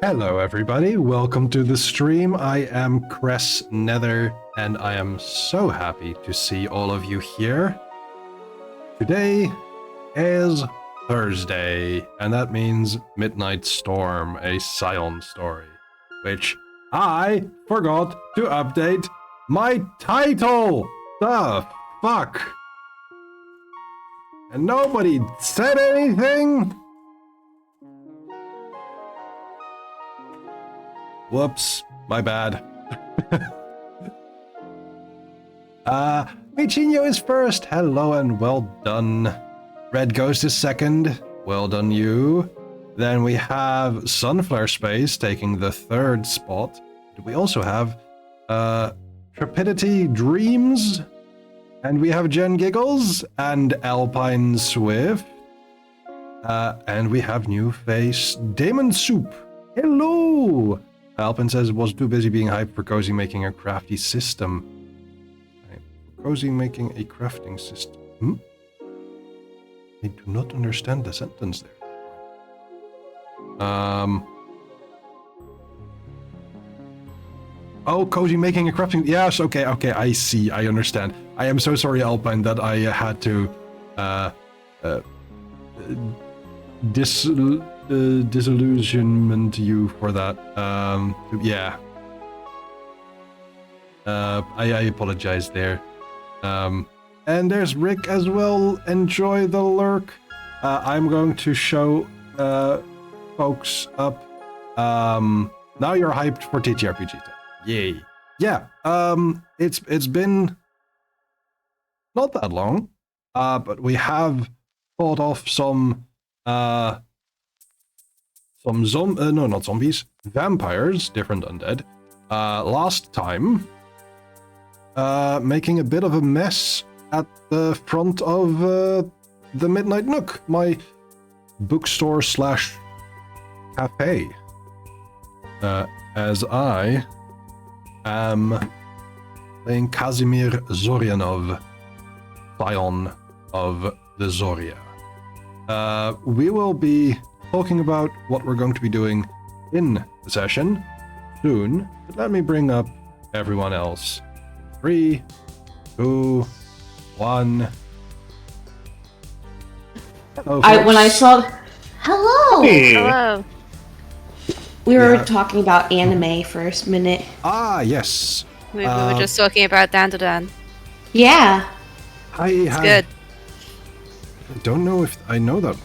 Hello everybody, welcome to the stream. I am Cress Nether, and I am so happy to see all of you here. Today is Thursday, and that means Midnight Storm, a Scion story, which I forgot to update my title! The fuck? And nobody said anything? Whoops, my bad. Michinho is first. Hello and well done. Red Ghost is second. Well done, you. Then we have Sunflare Space taking the third spot. We also have Trepidity Dreams. And we have Jen Giggles and Alpine Swift. And we have new face Damon Soup. Hello! Alpin says was too busy being hyped for Cozy making a crafty system. Cozy making a crafting system. I do not understand the sentence there. Oh, Cozy making a crafting. Yes, okay, I see, I understand. I am so sorry, Alpine, that I had to disillusionment you for that. Yeah. I apologize there. And there's Rick as well. Enjoy the lurk. I'm going to show folks up. Now you're hyped for TTRPG time. Yay. Yeah. It's been not that long. But we have fought off some not zombies, vampires, different undead, last time, making a bit of a mess at the front of the Midnight Nook, my bookstore slash cafe, as I am playing Kazimir Zoryanov, Scion of the Zoria. We will be talking about what we're going to be doing in the session soon, but let me bring up everyone else. 3, 2, 1. Hello, When I saw... Hello! Hey. Hello. We were talking about anime for a minute. Ah, yes. We were just talking about Dan to Dan. Yeah. It's good. I don't know if I know that.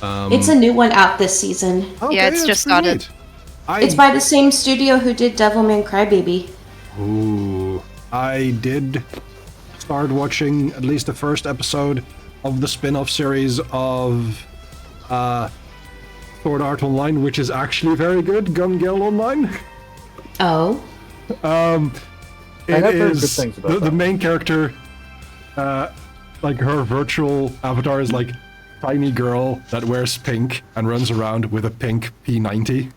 It's a new one out this season. Okay, Yeah, it's just started. It's by the same studio who did Devilman Crybaby. Ooh, I did start watching at least the first episode of the spin-off series of Sword Art Online, which is actually very good. Gun Gale Online. Oh. It heard good is things about the main character. Like her virtual avatar is like tiny girl that wears pink and runs around with a pink P90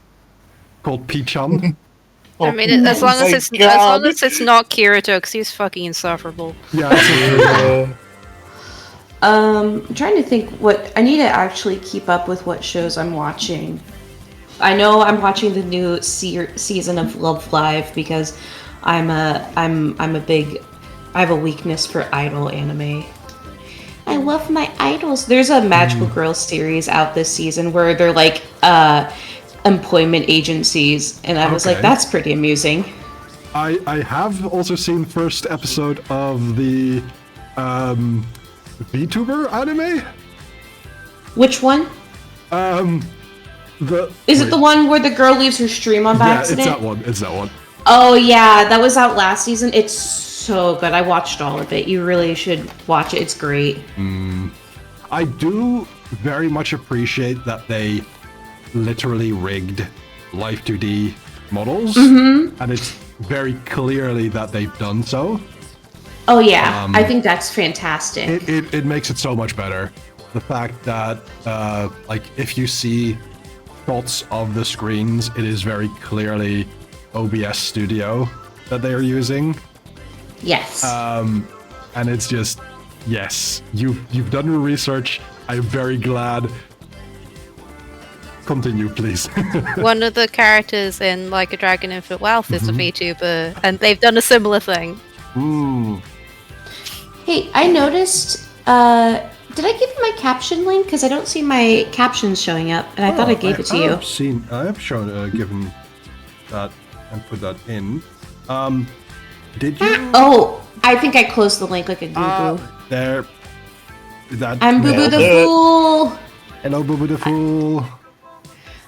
called P-chan. I mean, as long as it's not Kirito, because he's fucking insufferable. Yeah. I'm trying to think what... I need to actually keep up with what shows I'm watching. I know I'm watching the new season of Love Live because I'm a big... I have a weakness for idol anime. I love my idols. There's a Magical Girls series out this season where they're like employment agencies, and I was like, that's pretty amusing. I have also seen first episode of the VTuber anime. Which one? Is it the one where the girl leaves her stream on by accident? It's that one. Oh yeah, that was out last season. It's so good. I watched all of it. You really should watch it. It's great. I do very much appreciate that they literally rigged Life 2D models, and it's very clearly that they've done so. Oh yeah, I think that's fantastic. It makes it so much better. The fact that like if you see shots of the screens, it is very clearly OBS Studio that they are using. Yes. And it's just, yes, you've done your research. I'm very glad continue, please. One of the characters in Like a Dragon Infinite Wealth is a Mhm. VTuber, and they've done a similar thing. Hey, I noticed. Did I give you my caption link? Because I don't see my captions showing up, and I thought I gave it to you. I have shown, given that and put that in. Did you? Oh, I think I closed the link like a boo boo. There. That. I'm Boo Boo the nailed it. Fool. Hello, Boo Boo the Fool.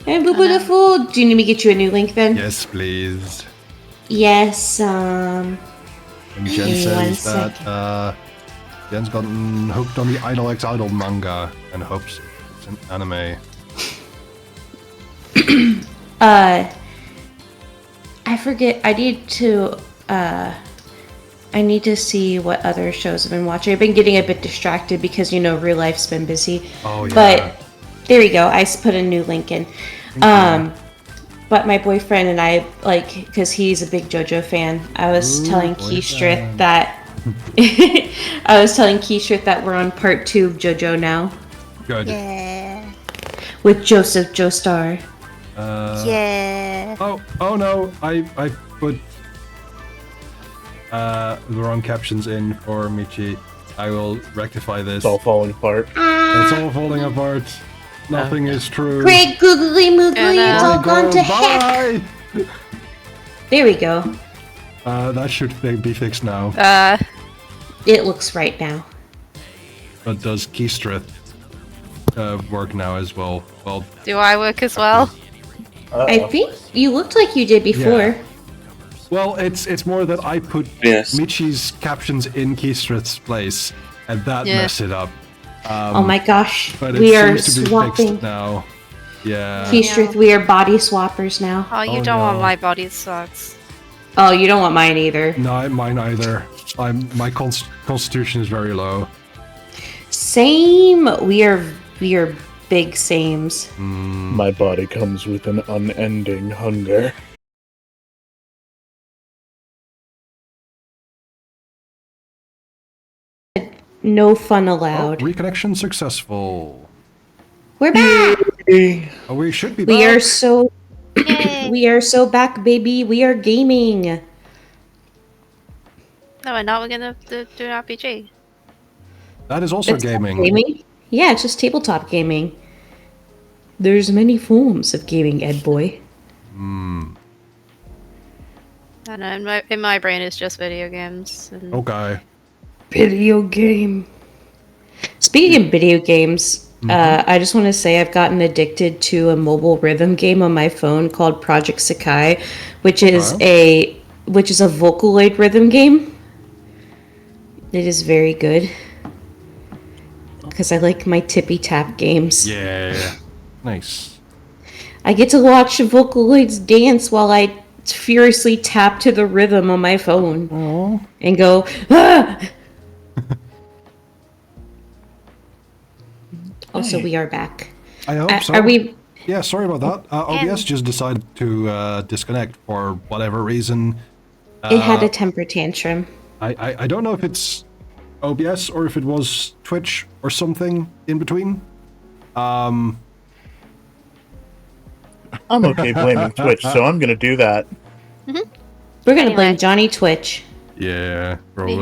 I'm Boo Boo the Fool. Do you need me to get you a new link then? Yes, please. Yes. And Jen Give me one says that Jen's gotten hooked on the Idol X Idol manga and hopes it's an anime. I forget. I need to see what other shows I've been watching. I've been getting a bit distracted because real life's been busy. Oh yeah. But there we go. I put a new link in. But my boyfriend and I, because he's a big JoJo fan, I was telling Keistrith that we're on part 2 of JoJo now Good. Yeah. with Joseph Joestar. Yeah. Oh no! I put the wrong captions in for Michi. I will rectify this. It's all falling apart. It's all falling apart. Nothing is true. Great googly moogly, it's all gone to heck. Bye. There we go. That should be fixed now. It looks right now. But does Keistrith work now as well? Well, Do I work as well? I think you looked like you did before. Yeah. Well, it's more that I put Yes. Michi's captions in Keistrith's place, and that Yeah. messed it up. Oh my gosh, But it we are seems to be swapping. fixed now. Yeah. Keistrith, we are body swappers now. Oh, you Oh, don't want no. my body sucks. Oh, you don't want mine either. No, mine either. My constitution is very low. Same. We are big sames. My body comes with an unending hunger. No fun Oh, allowed. reconnection successful. We're back. Oh, we should be We back. are so Yay! we are so back, baby. We are gaming. No, we're not. We're gonna do an RPG. That is also It's gaming. Gaming? Yeah, it's just tabletop gaming. There's many forms of gaming, Ed boy. I know. In my brain, it's just video games. And Okay. Video game. Speaking of video games, I just want to say I've gotten addicted to a mobile rhythm game on my phone called Project Sakai, which is a Vocaloid rhythm game. It is very good because I like my tippy tap games. Yeah. Nice. I get to watch Vocaloids dance while I furiously tap to the rhythm on my phone and go, ah! Also, we are back. I hope so. Are we? Yeah, sorry about that. OBS just decided to disconnect for whatever reason. It had a temper tantrum. I don't know if it's OBS or if it was Twitch or something in between. I'm okay blaming Twitch, so I'm gonna do that. We're gonna blame Anyway. Johnny Twitch. Yeah, probably.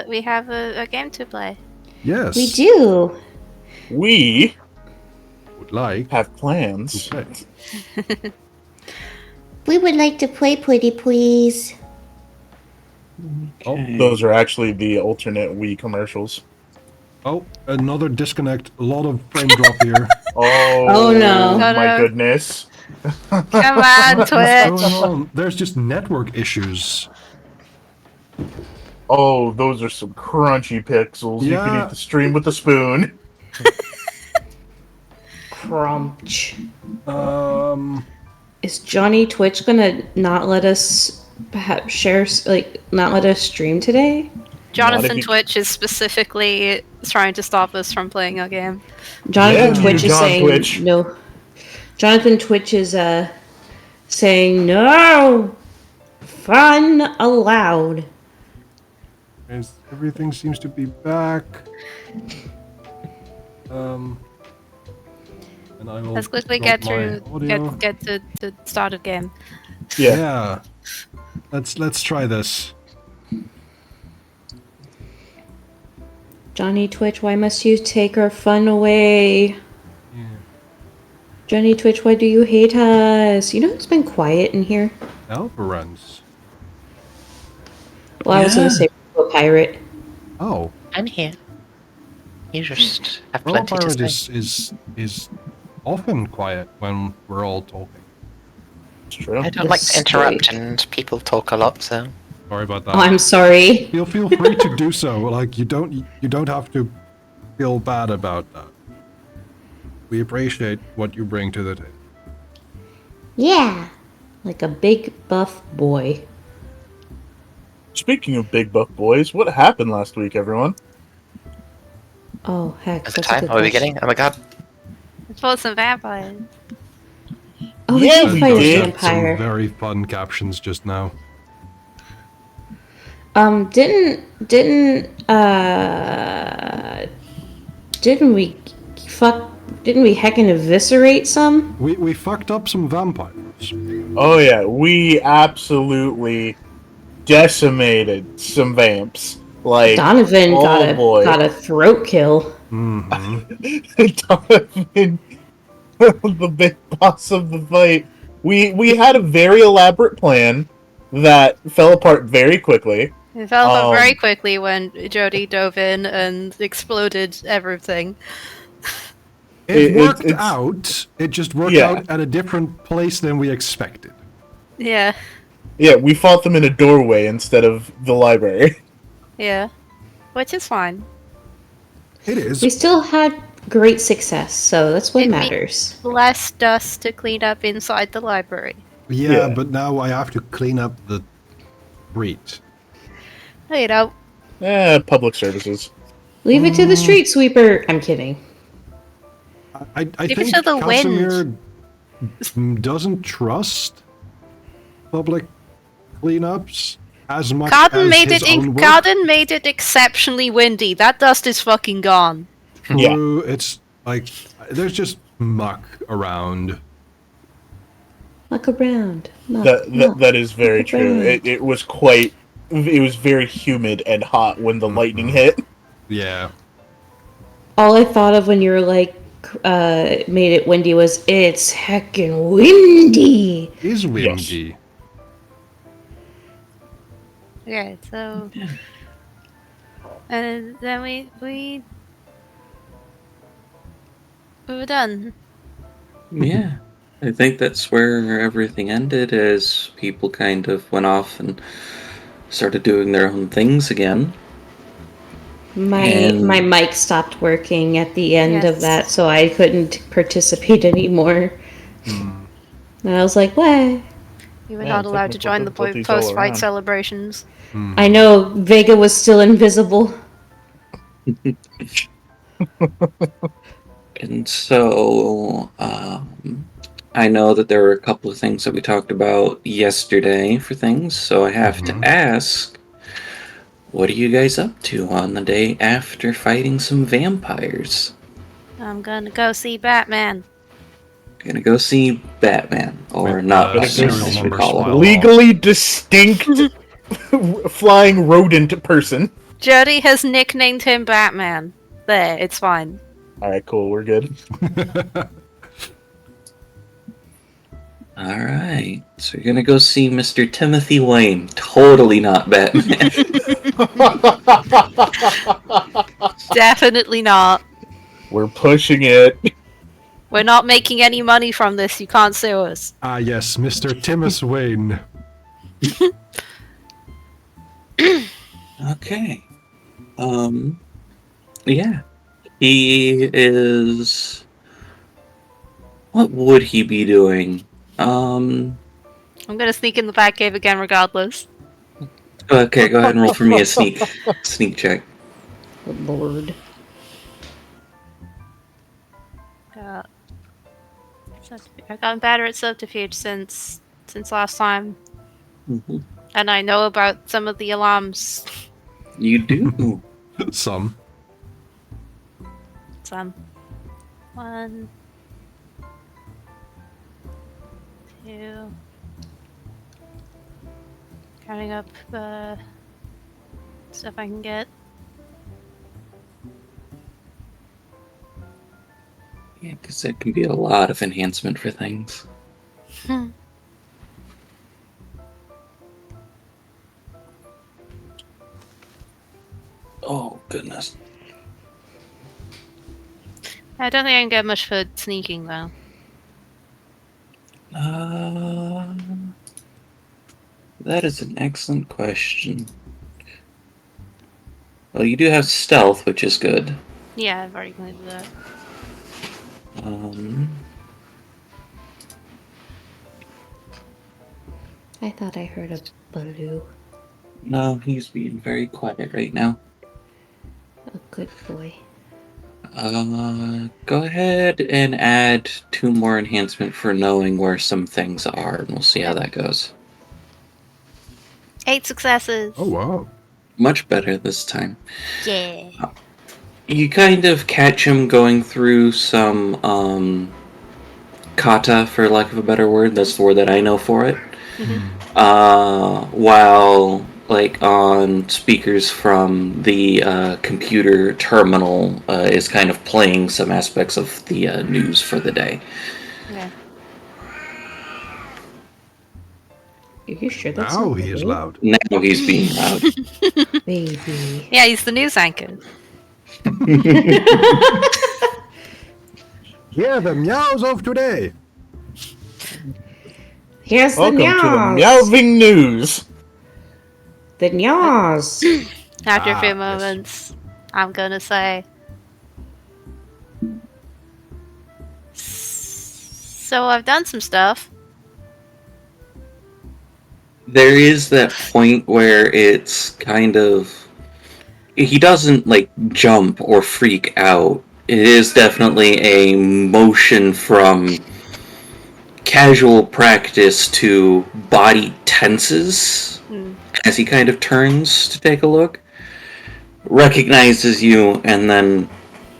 we have a game to play. Yes. We do. We Would like have to plans. play. We would like to play, pretty please. Oh, Those are actually the alternate Wii commercials. Another disconnect. A lot of frame drop here. Oh, no. my goodness. Come on, What's Twitch. going on? There's just network issues. Oh, those are some crunchy pixels. You can Yeah. eat the stream with a spoon. Crunch. Um, Is Johnny Twitch gonna not let us share, not let us stream today? Jonathan you- Twitch is specifically trying to stop us from playing a game. Jonathan Yeah, Twitch is John saying Twitch. no. Jonathan Twitch is saying no. Fun allowed. everything seems to be back. And And I will Let's quickly drop get my through, audio. get to the start of the game. Yeah. Let's try this. Johnny Twitch, why must you take our fun away? Yeah. Johnny Twitch, why do you hate us? You know it's been quiet in here? Alvarez. Well, I was gonna Yeah. say a pirate. Oh. I'm here. You just have Roll plenty to Pirate say. is often quiet when we're all talking. It's true. I don't The like to interrupt, story. and people talk a lot, so... Sorry about that. Oh, I'm sorry. Feel free to do so. Like you don't have to feel bad about that. We appreciate what you bring to the table. Yeah. Like a big buff boy. Speaking of big buff boys, what happened last week, everyone? Oh, heck. Is it That's a time? good Are we question. beginning? Oh my god. Let's pull some vampires. Oh, we Yeah, did we fight a did. Some vampire. very fun captions just now. Didn't we didn't we heckin' eviscerate some? We fucked up some vampires. Oh yeah, we absolutely decimated some vamps. Like Donovan oh boy, got a throat kill. Mm-hmm. Donovan, the big boss of the fight. We had a very elaborate plan that fell apart very quickly. It fell apart very Um, quickly when Jody dove in and exploded everything. It worked it's out. It just worked Yeah. out at a different place than we expected. Yeah, yeah. We fought them in a doorway instead of the library. yeah. Which is fine. It is. We still had great success, so that's what It- we- matters. Less dust to clean up inside the library. Yeah, Yeah. but now I have to clean up the street. You know, Public services. Leave it to the street sweeper. I'm kidding. I Leave it think to the Casimir doesn't trust public cleanups as much Garden as made his it. own work. Garden made it exceptionally windy. That dust is fucking gone. Yeah. True, it's like there's just muck around. Muck around. Muck, That is very muck true. around. It was quite. It was very humid and hot when the lightning hit. Yeah. All I thought of when you were like, made it windy was, it's heckin' windy. Is windy. Okay, so and then we were done. Yeah, I think that's where everything ended as people kind of went off and started doing their own things again. My mic stopped working at the end of Yes. that, so I couldn't participate anymore. And I was like, what? You were Yeah, not allowed to technical join the difficulties all post-fight around. celebrations. I know Vega was still invisible. And so, I know that there were a couple of things that we talked about yesterday for things, so I have to ask, what are you guys up to on the day after fighting some vampires? I'm gonna go see Batman. Gonna go see Batman, or With, not uh, Batman, serial as we number call him. swell. Legally distinct flying rodent person. Jody has nicknamed him Batman. There, it's fine. All right, cool. We're good. All right, so you're gonna go see Mr. Timothy Wayne. Totally not Batman. Definitely not. We're pushing it. We're not making any money from this. You can't sue us. Ah, yes, Mr. Timus Wayne. Okay. Yeah. He is. What would he be doing? I'm gonna sneak in the Batcave again, regardless. Okay, go ahead and roll for me a sneak check. Good lord. I've gotten better at subterfuge since last time, Mhm. and I know about some of the alarms. You do. Some. Some. 1, You counting up stuff I can get. Yeah, because that can be a lot of enhancement for things. Oh, goodness. I don't think I can get much for sneaking though. That is an excellent question. Well, you do have stealth, which is good. Yeah, I've already included that. I thought I heard a baloo. No, he's being very quiet right now. A good boy. Go ahead and add 2 more enhancement for knowing where some things are, and we'll see how that goes. 8 successes. Oh wow. Much better this time. Yeah. You kind of catch him going through some, kata, for lack of a better word. That's the word that I know for it. While, like, on speakers from the computer terminal is kind of playing some aspects of the news for the day. Okay. Are you sure that's Now not he is baloo? loud. Now he's being loud. Baby. Yeah, he's the news anchor. Hear the meows of today. Here's Welcome the to the nyaws. Meowing News. The nyaws. After a few yes. moments, I'm gonna say. So I've done some stuff. There is that point where it's kind of... He doesn't, like, jump or freak out. It is definitely a motion from casual practice to body tenses as he kind of turns to take a look, recognizes you, and then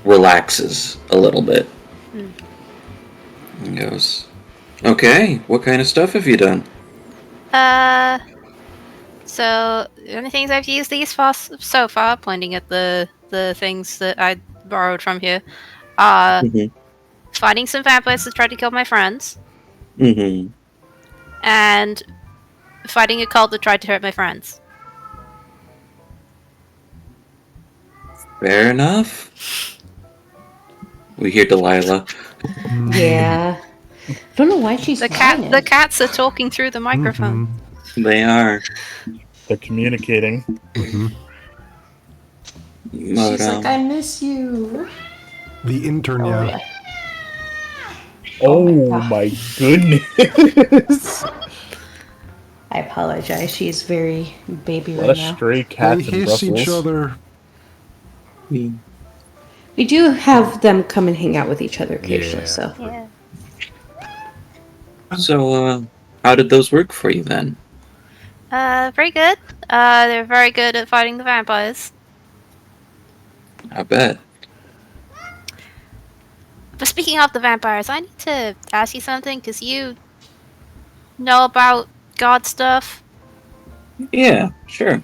relaxes a little bit. And goes, okay, what kind of stuff have you done? So the only things I've used these for so far, pointing at the things that I borrowed from here, are fighting some vampires that tried to kill my friends, and fighting a cult that tried to hurt my friends. Fair enough. We hear Delilah. Yeah. I don't know why she's The quiet. cats are talking through the microphone. They are. They're communicating. But, She's like, I miss you. The intern, Oh, yeah. yeah. Oh, my my goodness. I apologize. She's very baby What right a now. stray They cat in hiss Brussels. each other. We do have them come and hang out with each other occasionally, Yeah. so. Yeah. So, how did those work for you then? Very good. They're very good at fighting the vampires. I bet. But speaking of the vampires, I need to ask you something, because you know about God stuff. Yeah, sure.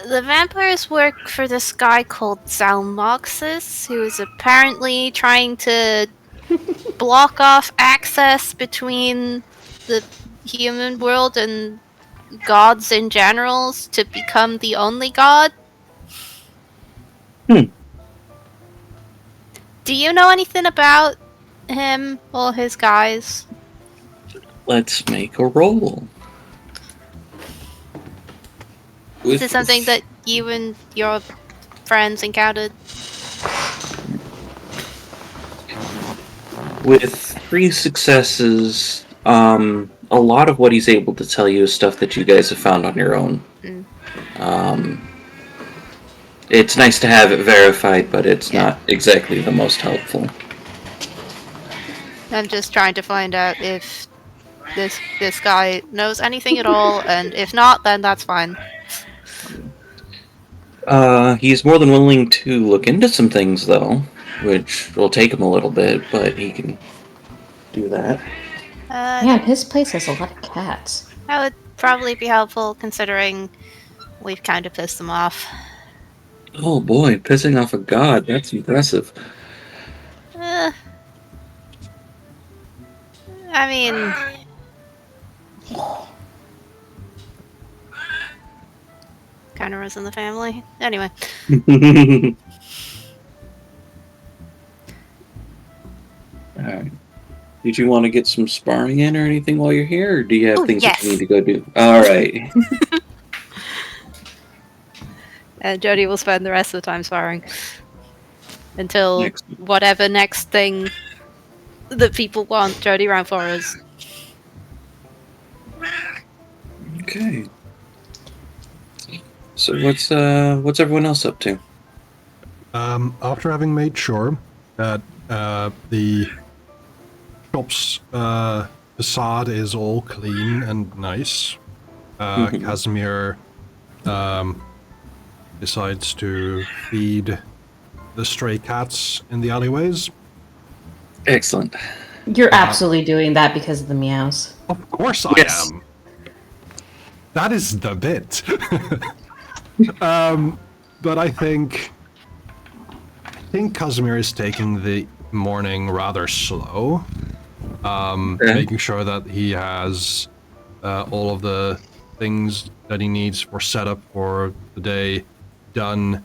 The vampires work for this guy called Zalmoxis, who is apparently trying to block off access between the human world and gods in general to become the only god. Hmm. Do you know anything about him or his guys? Let's make a roll. Is it something that you and your friends encountered? With 3 successes, a lot of what he's able to tell you is stuff that you guys have found on your own. It's nice to have it verified, but it's not exactly the most helpful. I'm just trying to find out if this guy knows anything at all, and if not, then that's fine. He's more than willing to look into some things, though, which will take him a little bit, but he can do that. Man, his place has a lot of cats. That would probably be helpful considering we've kind of pissed them off. Oh boy, pissing off a god, that's impressive. Uh, I mean, kind of runs in the family. Anyway, Alright. Did you want to get some sparring in or anything while you're here, or do you have Oh, things that you yes. need to go do? Alright. and Jody will spend the rest of the time sparring until Next. whatever next thing that people want Jody around for is. Okay. So what's everyone else up to? After having made sure that the shop's facade is all clean and nice, Casimir decides to feed the stray cats in the alleyways. Excellent. You're absolutely doing that because of the meows. Of course I Yes. am. That is the bit. But I think Casimir is taking the morning rather slow. Making sure that he has all of the things that he needs for setup for the day done,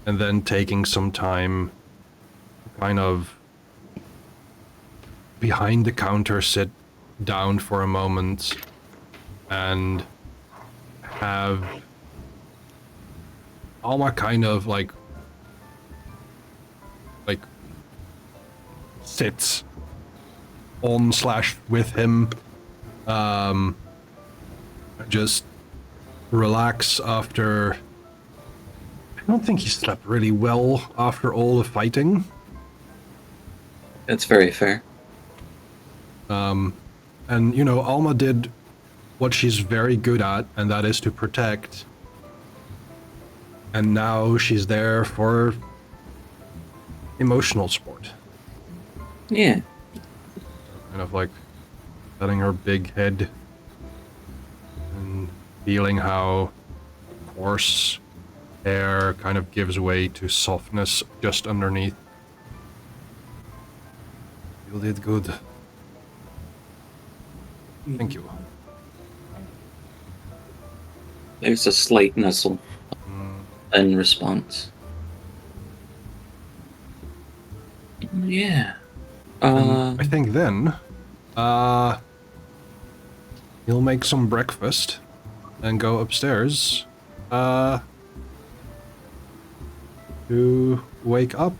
and then taking some time to kind of behind the counter sit down for a moment and have Alma kind of like sits on / with him, just relax after. I don't think he slept really well after all the fighting. That's very fair. And you know, Alma did what she's very good at, and that is to protect. And now she's there for emotional support. Yeah. Kind of like letting her big head and feeling how coarse hair kind of gives way to softness just underneath. You did good. Thank you. There's a slight nuzzle in response. Yeah. And I think then, he'll make some breakfast and go upstairs, to wake up,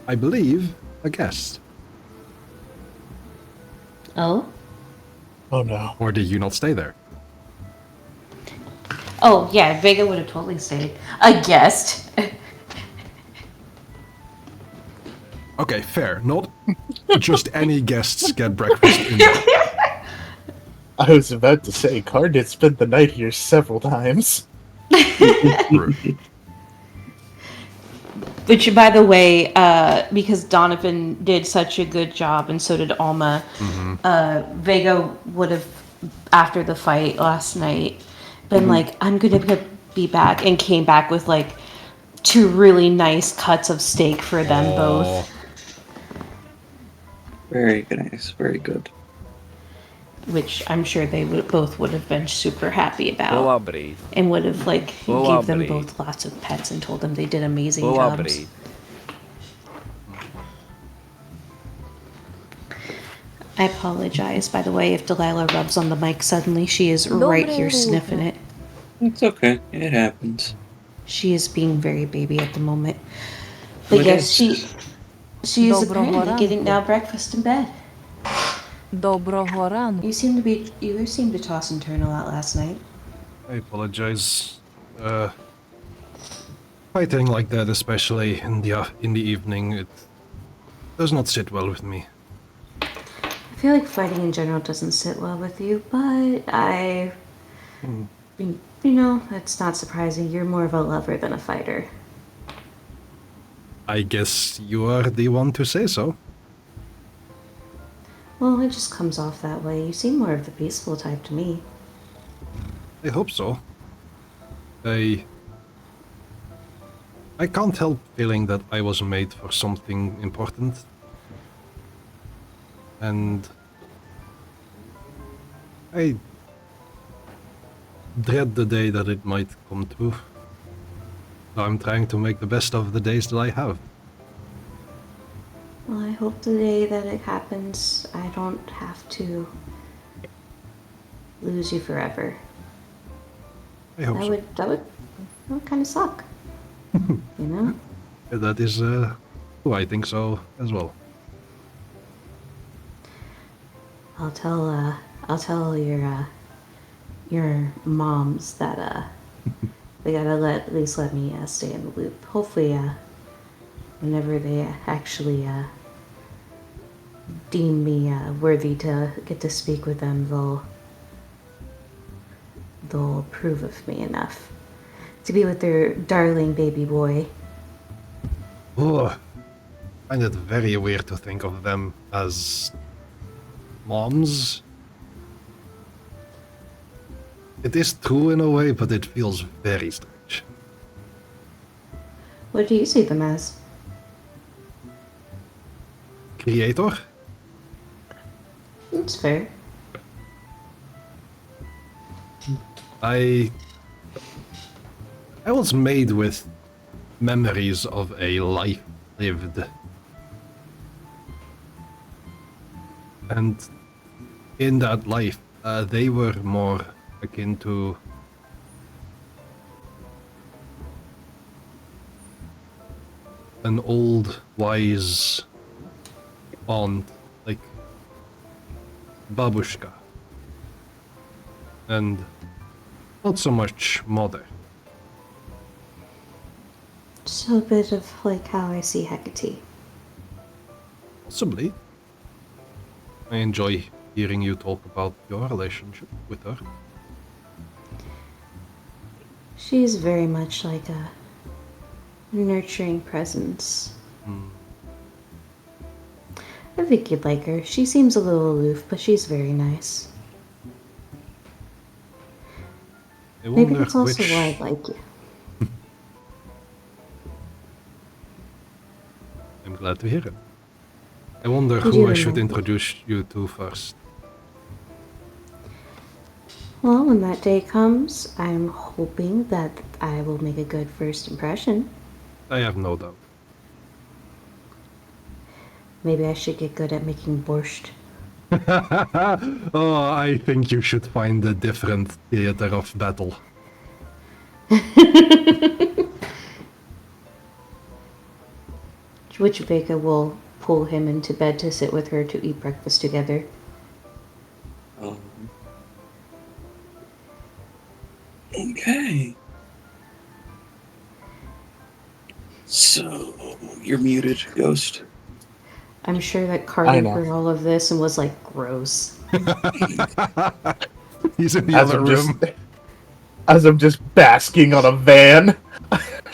I believe, a guest. Oh? Oh no. Or did you not stay there? Oh, yeah, Vega would have totally stayed. A guest. Okay, fair. Not just any guests get breakfast in there. I was about to say, Car did spend the night here several times. True. Which, by the way, because Donovan did such a good job, and so did Alma, Vega would have, after the fight last night, been like, I'm gonna be back, and came back with, like, 2 really nice cuts of steak for them both. Very nice. Very good. Which I'm sure they both would have been super happy about. Elaborate. And would have, like, gave them Elaborate. both lots of pets and told them they did amazing jobs. Elaborate. I apologize, by the way, if Delilah rubs on the mic suddenly. She is right here sniffing it. It's okay. It happens. She is being very baby at the moment. But What yes, is- she is Dobro apparently ranku. getting now breakfast in bed. Доброго ранку. You seemed to toss and turn a lot last night. I apologize. Fighting like that, especially in the evening, it does not sit well with me. I feel like fighting in general doesn't sit well with you, but you know, that's not surprising. You're more of a lover than a fighter. I guess you are the one to say so. Well, it just comes off that way. You seem more of the peaceful type to me. I hope so. I can't help feeling that I was made for something important. And I dread the day that it might come true. So I'm trying to make the best of the days that I have. Well, I hope the day that it happens, I don't have to lose you forever. I hope so. That would kind of suck. You know? That is who I think so as well. I'll tell your moms that they gotta at least let me stay in the loop. Hopefully, whenever they actually deem me worthy to get to speak with them, they'll approve of me enough to be with their darling baby boy. Oh, I find it very weird to think of them as moms. It is true in a way, but it feels very strange. What do you see them as? Creator? It's fair. I was made with memories of a life lived. And in that life, they were more akin to an old, wise aunt, like babushka. And not so much mother. So a bit of like how I see Hecate. Possibly. I enjoy hearing you talk about your relationship with her. She's very much like a nurturing presence. I think you'd like her. She seems a little aloof, but she's very nice. I Maybe wonder that's also which... why I like you. I'm glad to hear it. I wonder You who do I should know. introduce you to first. Well, when that day comes, I'm hoping that I will make a good first impression. I have no doubt. Maybe I should get good at making borscht. Oh, I think you should find a different theater of battle. Which Vega will pull him into bed to sit with her to eat breakfast together. Okay. So, you're muted, Ghost. I'm sure that I Carter know. heard all of this and was like, gross. He's in the As other I'm room. as I'm just basking on a van,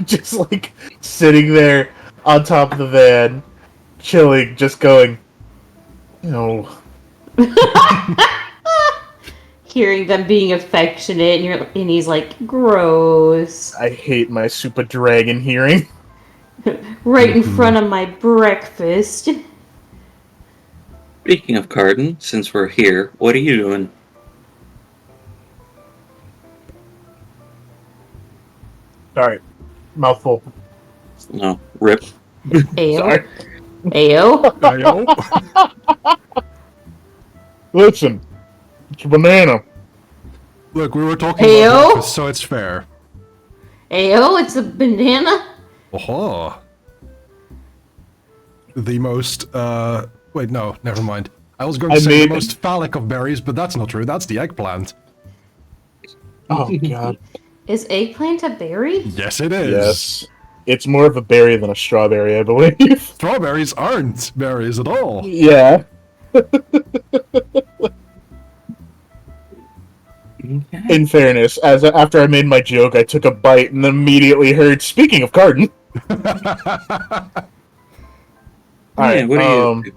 just like sitting there on top of the van, chilling, just going, no. Hearing them being affectionate, and he's like, gross. I hate my super dragon hearing. Right in front of my breakfast. Speaking of Carden, since we're here, what are you doing? Sorry, mouthful. No, rip. Ayo. Sorry. Ayo. Ayo. Listen, it's a banana. Look, we were talking Ayo. about breakfast, so it's fair. Ayo, it's a banana? Oh. The most, wait, no, never mind. I was going to say the most phallic of berries, but that's not true. That's the eggplant. Oh, God. Is eggplant a berry? Yes, it is. Yes. It's more of a berry than a strawberry, I believe. Strawberries aren't berries at all. Yeah. In fairness, after I made my joke, I took a bite and immediately heard, speaking of Carden. Yeah, what are you?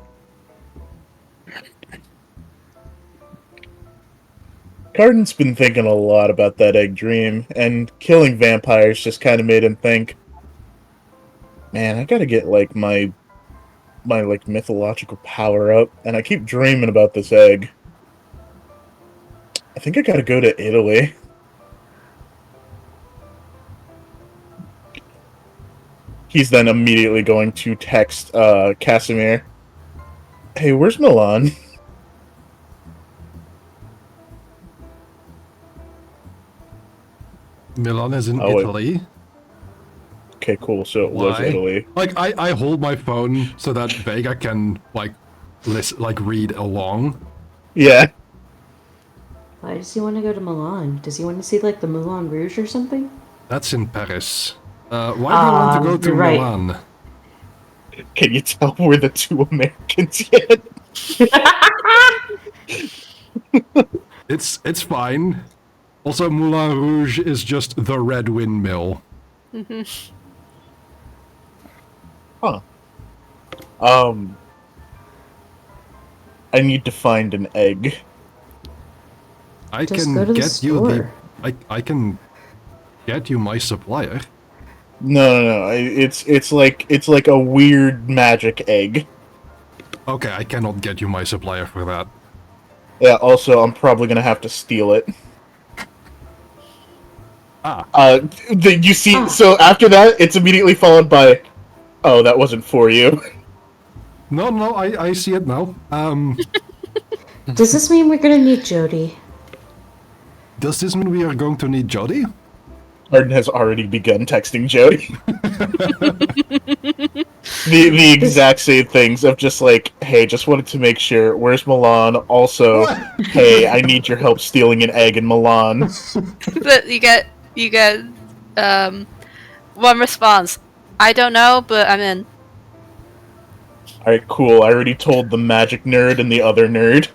Garden's been thinking a lot about that egg dream, and killing vampires just kind of made him think, man, I gotta get, like, my mythological power up, and I keep dreaming about this egg. I think I gotta go to Italy. He's then immediately going to text Casimir, hey, where's Milan? Milan is in Oh, wait. Italy. Okay, cool, so it was Why? Italy. Like, I hold my phone so that Vega can, like, read along. Yeah. Why does he want to go to Milan? Does he want to see like the Moulin Rouge or something? That's in Paris. Why do you want to go to you're right. Milan? Can you tell we're the two Americans yet? It's fine. Also, Moulin Rouge is just the red windmill. Huh. I need to find an egg. I Just can go to the get you the. store. I can get you my supplier. No. It's like a weird magic egg. Okay, I cannot get you my supplier for that. Yeah, also, I'm probably gonna have to steal it. Ah. You see, so after that, it's immediately followed by, oh, that wasn't for you. No, I see it now. Does this mean we're gonna need Jody? Does this mean we are going to need Jody? Arden has already begun texting Jody. the exact same things of just like, hey, just wanted to make sure, where's Milan? Also, hey, I need your help stealing an egg in Milan. But you get one response. I don't know, but I'm in. Alright, cool. I already told the magic nerd and the other nerd.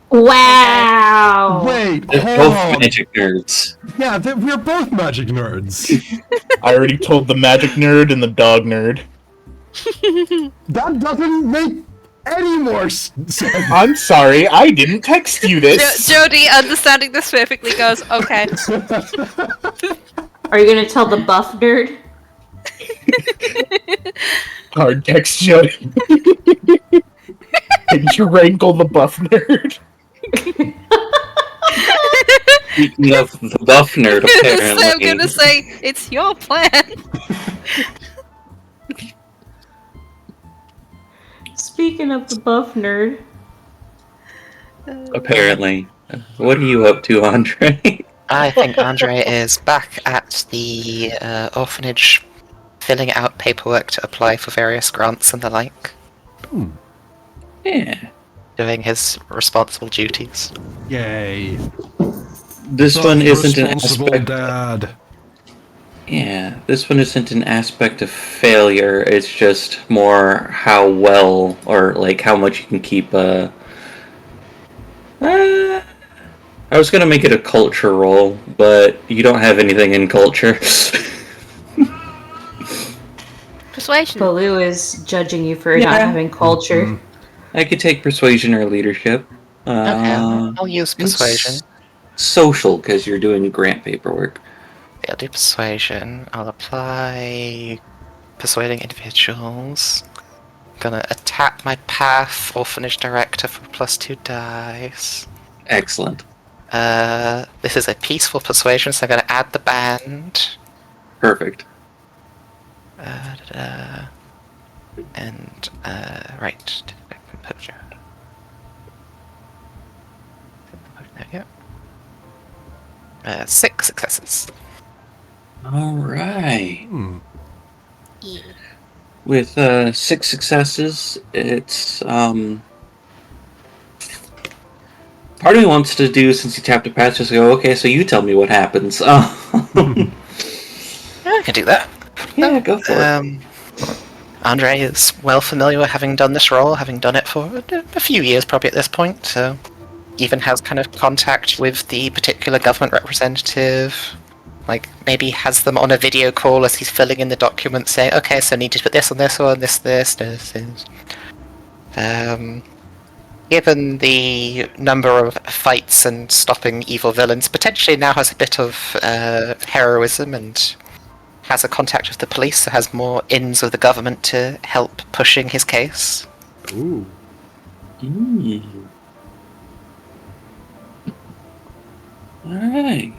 Wow! Wait, They're hold both on. magic nerds. Yeah, we're both magic nerds. I already told the magic nerd and the dog nerd. That doesn't make any more sense. I'm sorry, I didn't text you this. Jody, understanding this perfectly, goes, okay. Are you gonna tell the buff nerd? Hard text Jody. Can you wrangle the buff nerd? Speaking of the buff nerd, apparently. So I'm gonna say, it's your plan. Speaking of the buff nerd, Apparently. What are you up to, Andre? I think Andre is back at the orphanage, filling out paperwork to apply for various grants and the like, Yeah. doing his responsible duties. Yay. This one isn't an Responsible aspect. dad. Yeah, this one isn't an aspect of failure. It's just more how well or like how much you can keep. I was gonna make it a culture roll, but you don't have anything in culture. Persuasion. Baloo is judging you for Yeah. not having culture. I could take persuasion or leadership. Okay, I'll use persuasion. Social, because you're doing grant paperwork. Yeah, I'll do persuasion. I'll apply persuading individuals. Gonna attack my path orphanage director for +2 dice. Excellent. This is a peaceful persuasion, so I'm gonna add the band. Perfect. And right. Composure. There we go. 6 successes. Alright. Yeah. With 6 successes, it's part of me wants to do, since you tapped a patch, just go, okay, so you tell me what happens. I can do that. Yeah, go for it. Andre is well familiar with having done this role, having done it for a few years probably at this point, so even has kind of contact with the particular government representative, like maybe has them on a video call as he's filling in the document saying, okay, so need to put this on this one, this. given the number of fights and stopping evil villains, potentially now has a bit of heroism and has a contact with the police, so has more ins with the government to help pushing his case. Ooh. Alright.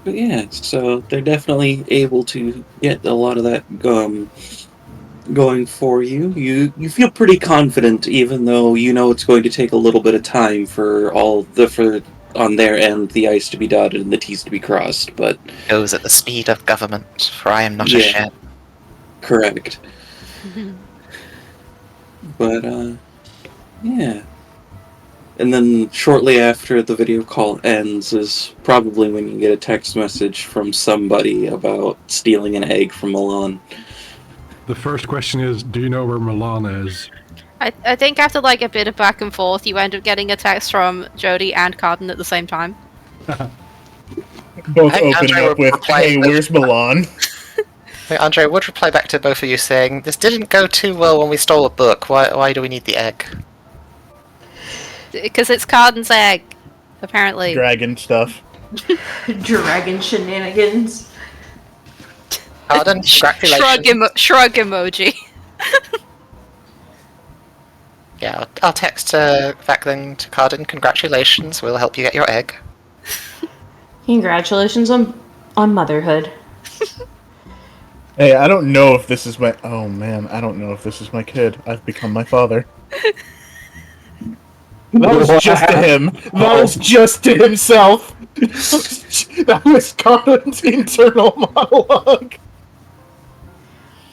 But yeah, so they're definitely able to get a lot of that going for you. You feel pretty confident, even though you know it's going to take a little bit of time for on their end the I's to be dotted and the T's to be crossed. But Goes at the speed of government, for I am not a Yeah. ship. correct. But yeah. And then shortly after the video call ends is probably when you get a text message from somebody about stealing an egg from Milan. The first question is, do you know where Milan is? I think after like a bit of back and forth, you end up getting a text from Jody and Carden at the same time. Both Hey, opening Andre up with, replied "Hey, with- where's Milan?" Andre would reply back to both of you saying, "This didn't go too well when we stole a book. Why do we need the egg?" Because it's Carden's egg, apparently. Dragon stuff. Dragon shenanigans. Pardon? Congratulations. Shrug emoji. Yeah, I'll text back then to Carden. Congratulations, we'll help you get your egg. Congratulations on motherhood. Hey, I don't know if this is my. Oh man, I don't know if this is my kid. I've become my father. That was just to him. That was just to himself. That was Carden's internal monologue.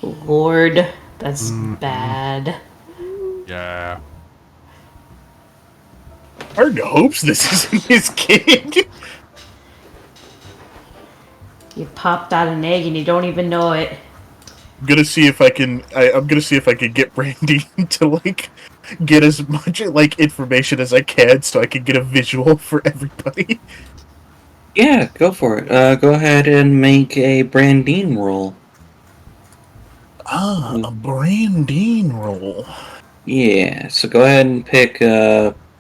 Lord, that's bad. Yeah. Hard hopes this isn't his kid. You popped out an egg and you don't even know it. I'm gonna see if I can. I'm gonna see if I can get Brandy to like get as much like information as I can, so I can get a visual for everybody. Yeah, go for it. Go ahead and make a Brandine roll. Ah, a Brandine roll. Yeah, so go ahead and pick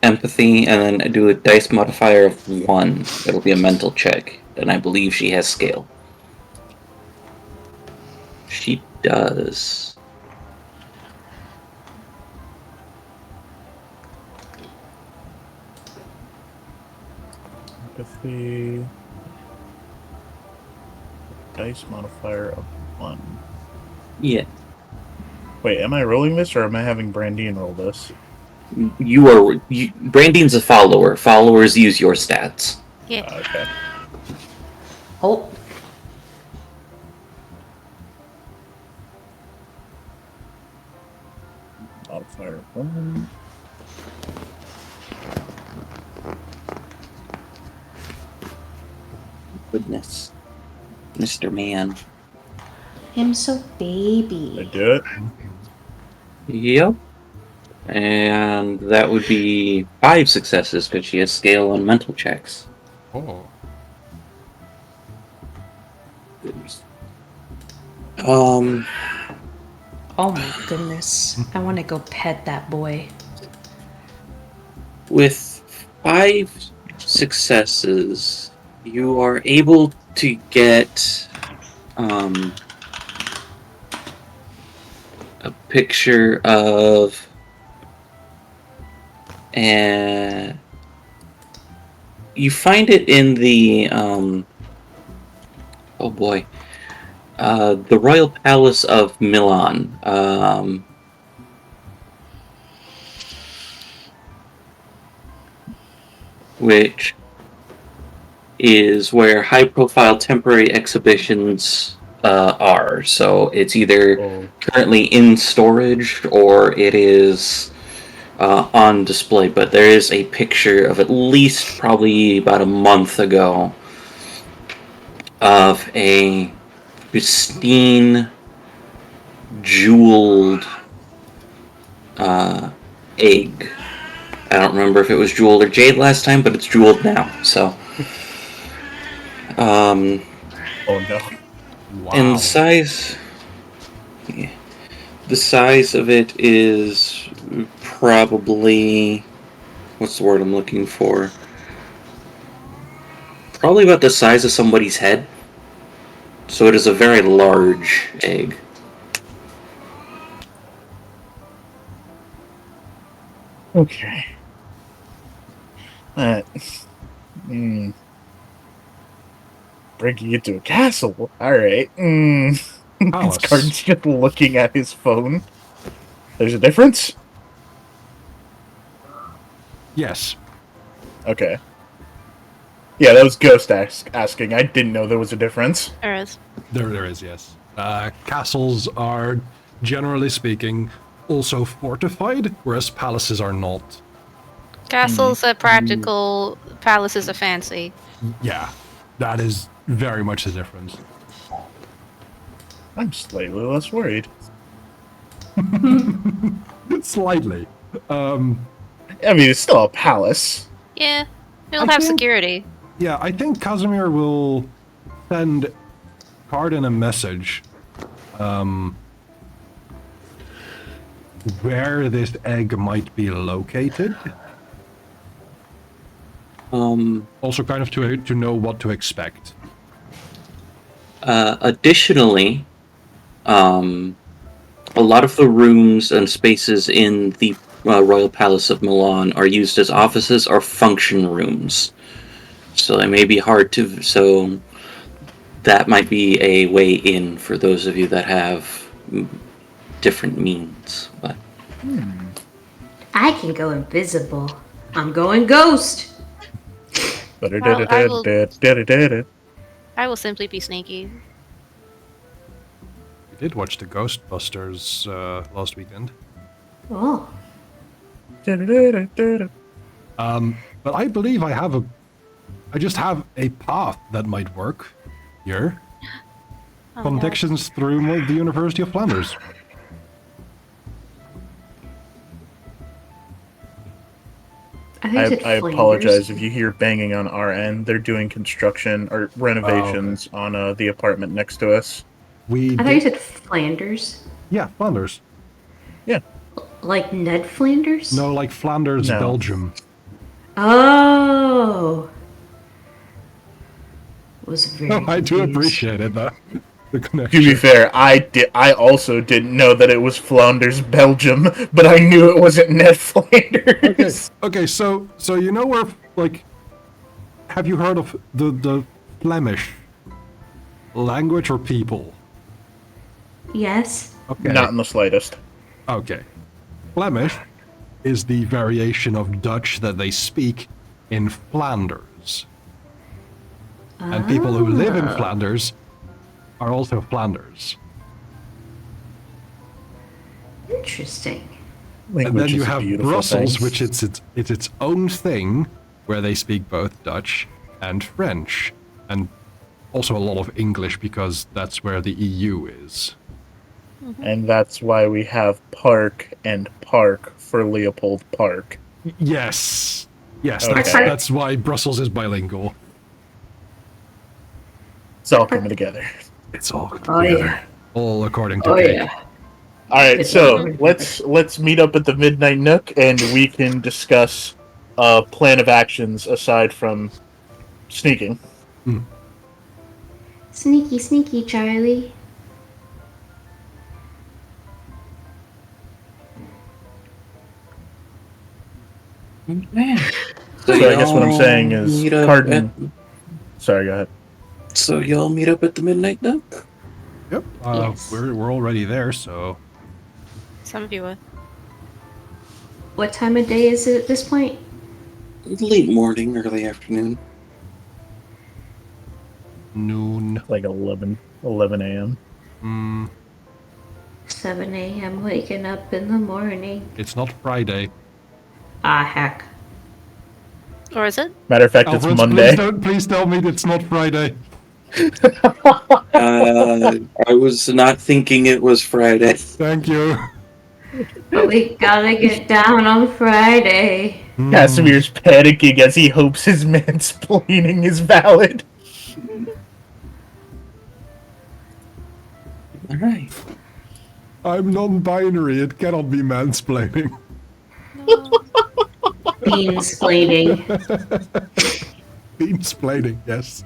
empathy and then do a dice modifier of 1. It'll be a mental check, and I believe she has scale. She does. Empathy. Dice modifier of 1. Yeah. Wait, am I rolling this or am I having Brandine roll this? Brandine's a follower. Followers use your stats. Yeah. Okay. Oh, Modifier 1. Goodness. Mr. Man. him so I baby. do it. Yep. And that would be 5 successes because she has scale on mental checks. Oh. Um, Oh my goodness. I want to go pet that boy. with 5 successes, you are able to get a picture of you find it in the oh boy, the Royal Palace of Milan. Which is where high-profile temporary exhibitions are. So it's either Oh. currently in storage or it is on display. But there is a picture of at least probably about a month ago of a pristine, jeweled egg. I don't remember if it was jeweled or jade last time, but it's jeweled now. So, Oh no. Wow. and the size of it is probably what's the word I'm looking for? Probably about the size of somebody's head. So it is a very large egg. Okay. Breaking into a castle. Alright. His Palace. card's just looking at his phone. There's a difference? Yes. Okay. Yeah, that was Ghost asking. I didn't know there was a difference. There is. There is, yes. Castles are, generally speaking, also fortified, whereas palaces are not. Castles are practical, palaces are fancy. Yeah, that is very much the difference. I'm slightly less worried. Slightly. I mean, it's still a palace. Yeah, it'll I have think- security. Yeah, I think Casimir will send Cardin a message where this egg might be located. Also kind of to know what to expect. Additionally, a lot of the rooms and spaces in the Royal Palace of Milan are used as offices or function rooms. So they may be hard to... So that might be a way in for those of you that have different means. But I can go invisible. I'm going ghost. I will simply be sneaky. We did watch the Ghostbusters last weekend. Oh. But I believe I just have a path that might work here. Oh, Connections through the University of Flanders. I apologize if you hear banging on our end. They're doing construction or renovations on the apartment next to us. I thought you said Flanders. Yeah, Flanders. Yeah. Like Ned Flanders? No, like Flanders, No. Belgium. Oh. Was very No, I do confused. appreciate it, the To connection. be fair, I also didn't know that it was Flanders, Belgium, but I knew it wasn't Ned Flanders. Okay, so you know where, like, have you heard of the Flemish language or people? Yes. Okay. Not in the slightest. Okay. Flemish is the variation of Dutch that they speak in Flanders. And people who live in Flanders are also Flanders. Interesting. And then Language you is a have beautiful Brussels, thing. which it's its own thing, where they speak both Dutch and French, and also a lot of English because that's where the EU is. And that's why we have Park and Park for Leopold Park. Yes, Okay. that's why Brussels is bilingual. It's all coming together. It's all Oh, together, yeah. all according to Oh, Kate. yeah. All right, It's so all- let's meet up at the Midnight Nook and we can discuss a plan of actions aside from sneaking. Sneaky, sneaky, Charlie. man. So I guess what I'm saying is meet up Cardin. at- Sorry, go ahead. So y'all meet up at the Midnight Nook? Yep, Yes. we're already there, so Some of you would. What time of day is it at this point? Late morning, early afternoon. noon. Like 11 a.m. 7 a.m. waking up in the morning. It's not Friday. Ah, heck. Or is it? Matter of fact, it's Alfred, Monday. Please tell me it's not Friday. I was not thinking it was Friday. Thank you. But we gotta get down on Friday. Casimir's panicking as he hopes his mansplaining is valid. Alright. I'm non-binary. It cannot be mansplaining. Beansplaining. Beansplaining, yes.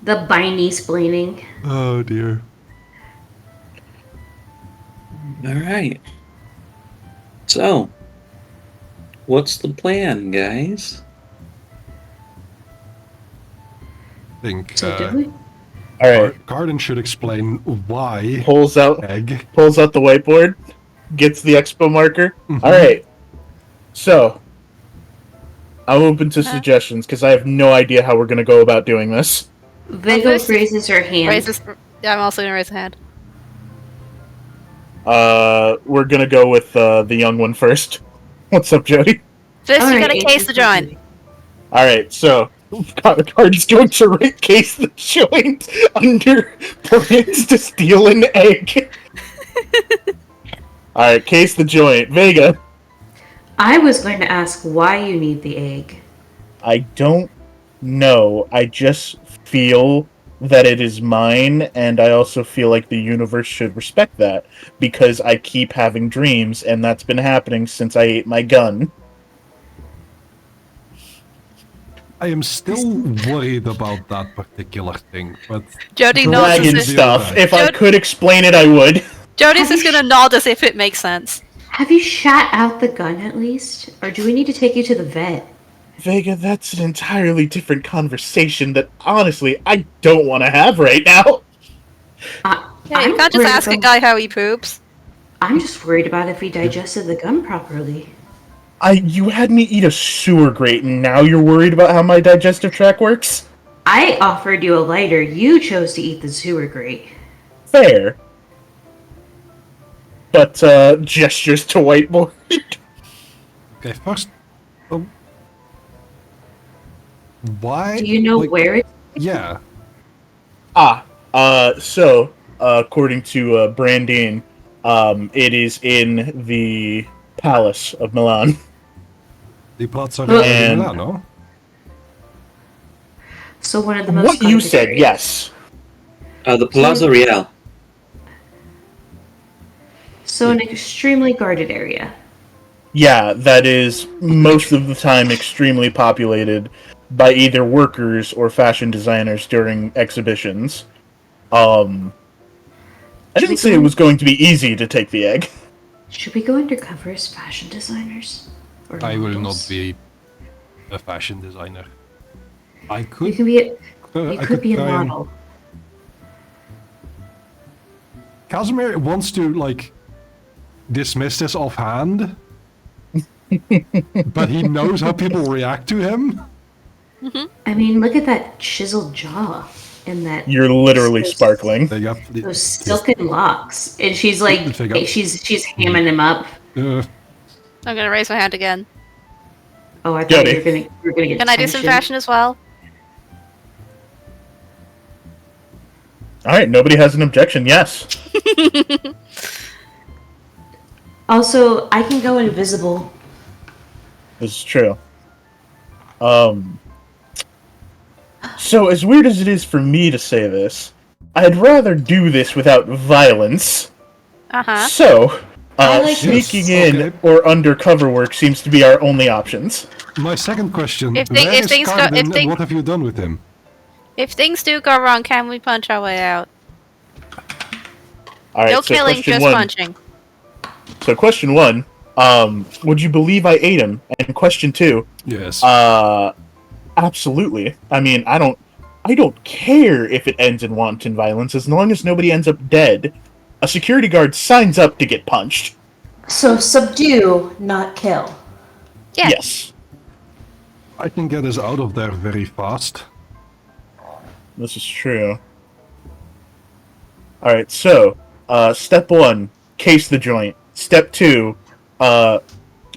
The biney-splaining. Oh dear. All right. So, what's the plan, guys? I think So did we? All right. Garden should explain why Pulls out egg. the whiteboard, gets the expo marker. Mhm. All right. So, I'm open to suggestions because I have no idea how we're going to go about doing this. Viggo first- raises her hand. Yeah, I'm also gonna raise a hand. We're going to go with the young one first. What's up, Jody? First, you Alright, gotta Aiden, case the joint. All right, so Card's going to case the joint under plans to steal an egg. All right, case the joint. Vega. I was going to ask why you need the egg. I don't know. I just feel that it is mine, and I also feel like the universe should respect that because I keep having dreams, and that's been happening since I ate my gun. I am still worried about that particular thing, but Jody nods Dragon as if, stuff. If I Jod- could explain it, I would. Jody's just gonna nod as if it makes sense. Have you shot out the gun at least? Or do we need to take you to the vet? Vega, that's an entirely different conversation that, honestly, I don't want to have right now. Yeah, you I'm can't just worried ask a about- guy how he poops. I'm just worried about if he digested the gun properly. You had me eat a sewer grate, and now you're worried about how my digestive tract works? I offered you a lighter. You chose to eat the sewer grate. Fair. But, gestures to whiteboard. okay, first, why? Do you know like, where it? Yeah, So, according to, Brandine, it is in the Palace of Milan. the Palazzo Reale di And- Milano. So one of the most. What you haunted said, areas. yes. The Palazzo Reale. So an extremely guarded area. Yeah, that is most of the time extremely populated by either workers or fashion designers during exhibitions. I didn't say it was going to be easy to take the egg. Should we go undercover as fashion designers? Or I will not models? be a fashion designer. I You could. can be. I You could be a try and- model. Casimir wants to like dismiss this offhand, but he knows how people react to him. I mean, look at that chiseled jaw and that. You're literally those- sparkling. They got Those silken locks, and she's like, Figure. she's hamming him up. I'm gonna raise my hand again. Oh, I thought Jody. you were gonna get. Can I do some attention. fashion as well? Alright, nobody has an objection, yes. Also, I can go invisible. This is true. So, as weird as it is for me to say this, I'd rather do this without violence. Uh-huh. So, I like sneaking this. in Okay. or undercover work seems to be our only options. My second question: If where is things go- Carden if and thing- what have you done with him? If things do go wrong, can we punch our way out? Alright, No so killing, question just one. punching. So question one, would you believe I ate him? And question two, Yes. absolutely. I mean, I don't care if it ends in wanton violence as long as nobody ends up dead. A security guard signs up to get punched. So subdue, not kill. Yeah. Yes. I can get us out of there very fast. This is true. Alright, so, step one, case the joint. Step two,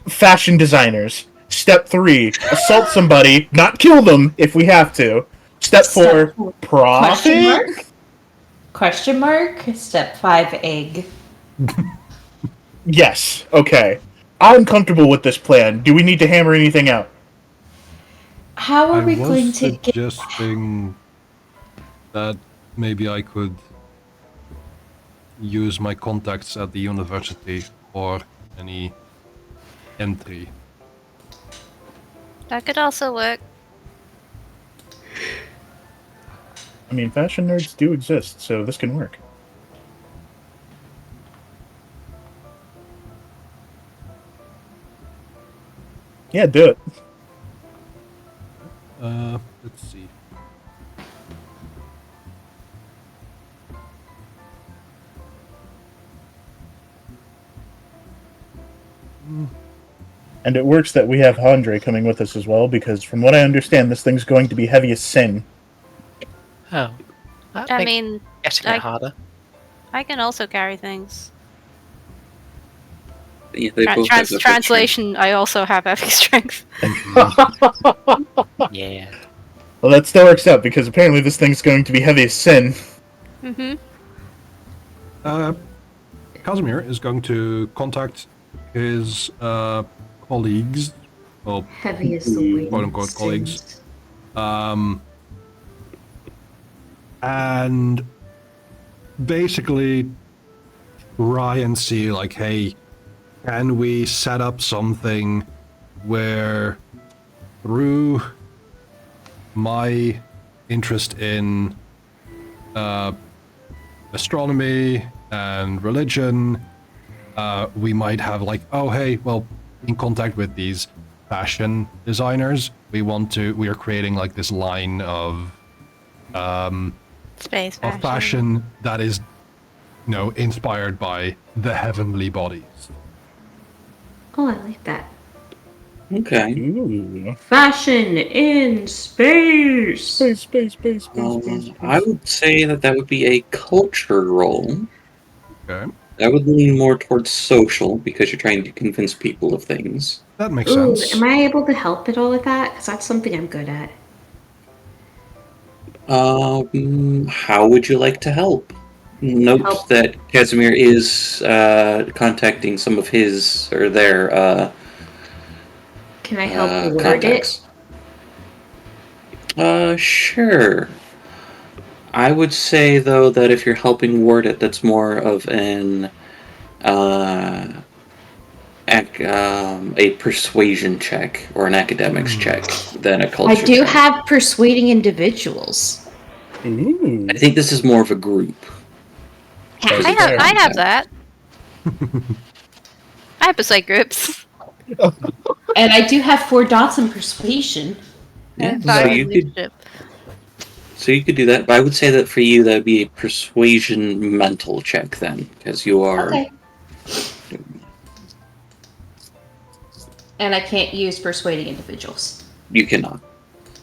fashion designers. Step three, assault somebody, not kill them if we have to. Step four, Question profit? mark? Question mark? Step 5, egg. Yes, okay. I'm comfortable with this plan. Do we need to hammer anything out? How are I we was going to get... suggesting that maybe I could use my contacts at the university or any entry. That could also work. I mean, fashion nerds do exist, so this can work. Yeah, do it. Let's see. And it works that we have Andre coming with us as well, because from what I understand, this thing's going to be heavy as sin. Oh. That I makes mean, getting it harder. I can also carry things. Yeah, they both have the Translation, I also have epic strength. Yeah. Well, that still works out, because apparently this thing's going to be heavy as sin. Mm-hmm. Casimir is going to contact his colleagues, well, Heavy as the weight. quote-unquote colleagues, and basically try and see, like, hey, can we set up something where through my interest in astronomy and religion, we might have like, oh hey, well, in contact with these fashion designers, we are creating like this line of Space fashion that is, inspired by the heavenly bodies. Oh, I like that. Okay. Ooh. Fashion in space. Space. I would say that would be a culture role. Okay, That would lean more towards social because you're trying to convince people of things. that makes Ooh, sense. am I able to help at all with that? Because that's something I'm good at. How would you like to help? Note Help. that Casimir is contacting some of his or their Can I help word contacts. Sure. I would say though that if you're helping word it, that's more of an a persuasion check or an academics check than a culture I do check. have persuading individuals. Ooh. I think this is more of a group. I have that. I have persuade groups. And I do have 4 dots in persuasion. Yeah, And so 5 you in could leadership. do that, but I would say that for you that would be a persuasion mental check then, because you are Okay. And I can't use persuading individuals. you cannot.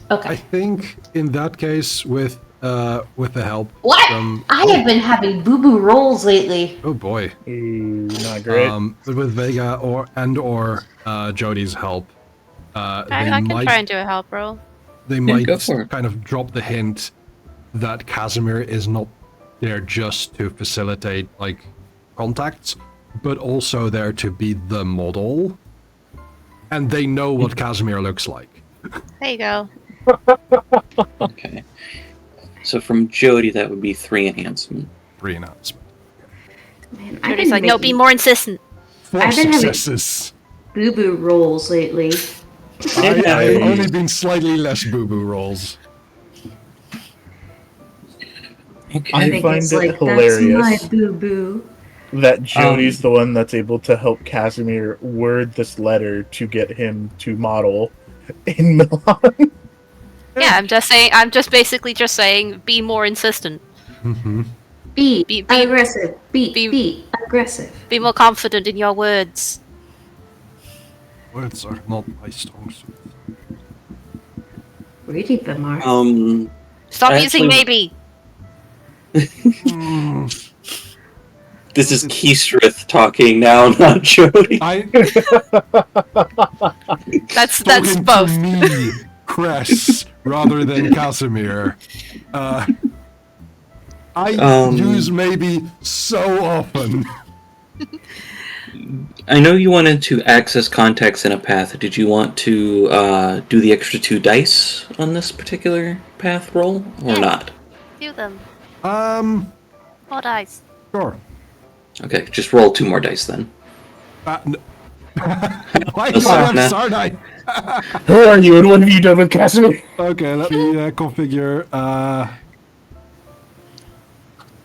I Okay. think in that case, with the help What? from I have been having boo-boo rolls lately. oh boy, Ooh, not great. but with Vega or Jody's help, I they can might try and do a help roll. they Yeah, might go for it. kind of drop the hint that Casimir is not there just to facilitate like contacts, but also there to be the model, and they know what Casimir looks like. There you go. Okay. So from Jody, that would be 3 enhancement. 3 announcement. Man, I've Jody's been like, no, be making more insistent. 4 I've been having- successes. boo-boo rolls lately. I've only been slightly less boo-boo rolls. Okay. I find it's it like, hilarious that's my boo-boo. that Jody's the one that's able to help Casimir word this letter to get him to model in Milan. Yeah, I'm just basically just saying, be more insistent. Be Be- aggressive. Be be- aggressive. Be more confident in your words. Words are not my strong suit. Reading them are. Stop I using actually- maybe. This is Keestrith talking now, not Jody. That's Spoken both. to me, Cress, rather than Casimir. I use maybe so often. I know you wanted to access contacts in a path. Did you want to do the extra 2 dice on this particular path roll, or Yeah. not? Do them. More dice. Sure. Okay, just roll 2 more dice then. Uh, n- Why do I have Sardine? Who are you, and what have you done with Casimir? Okay, let me configure.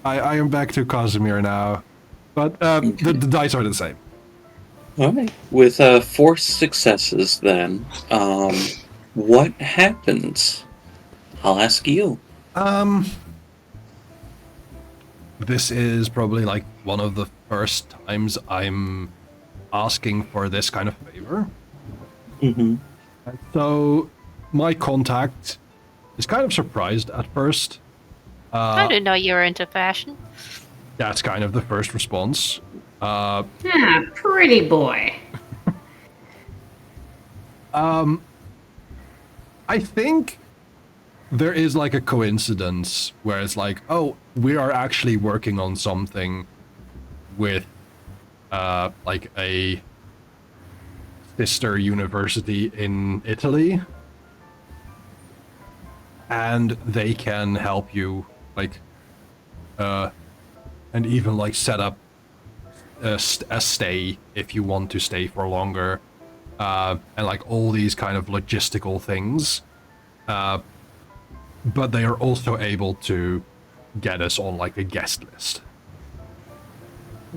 I am back to Casimir now, but the dice are the same. All right. With 4 successes, then, what happens? I'll ask you. This is probably like one of the first times I'm asking for this kind of favor. Mm-hmm. So my contact is kind of surprised at first. I didn't know you were into fashion. That's kind of the first response. Pretty boy. I think there is like a coincidence where it's like, oh, we are actually working on something with like a sister university in Italy, and they can help you like and even like set up a stay if you want to stay for longer, and like all these kind of logistical things, but they are also able to get us on like a guest list.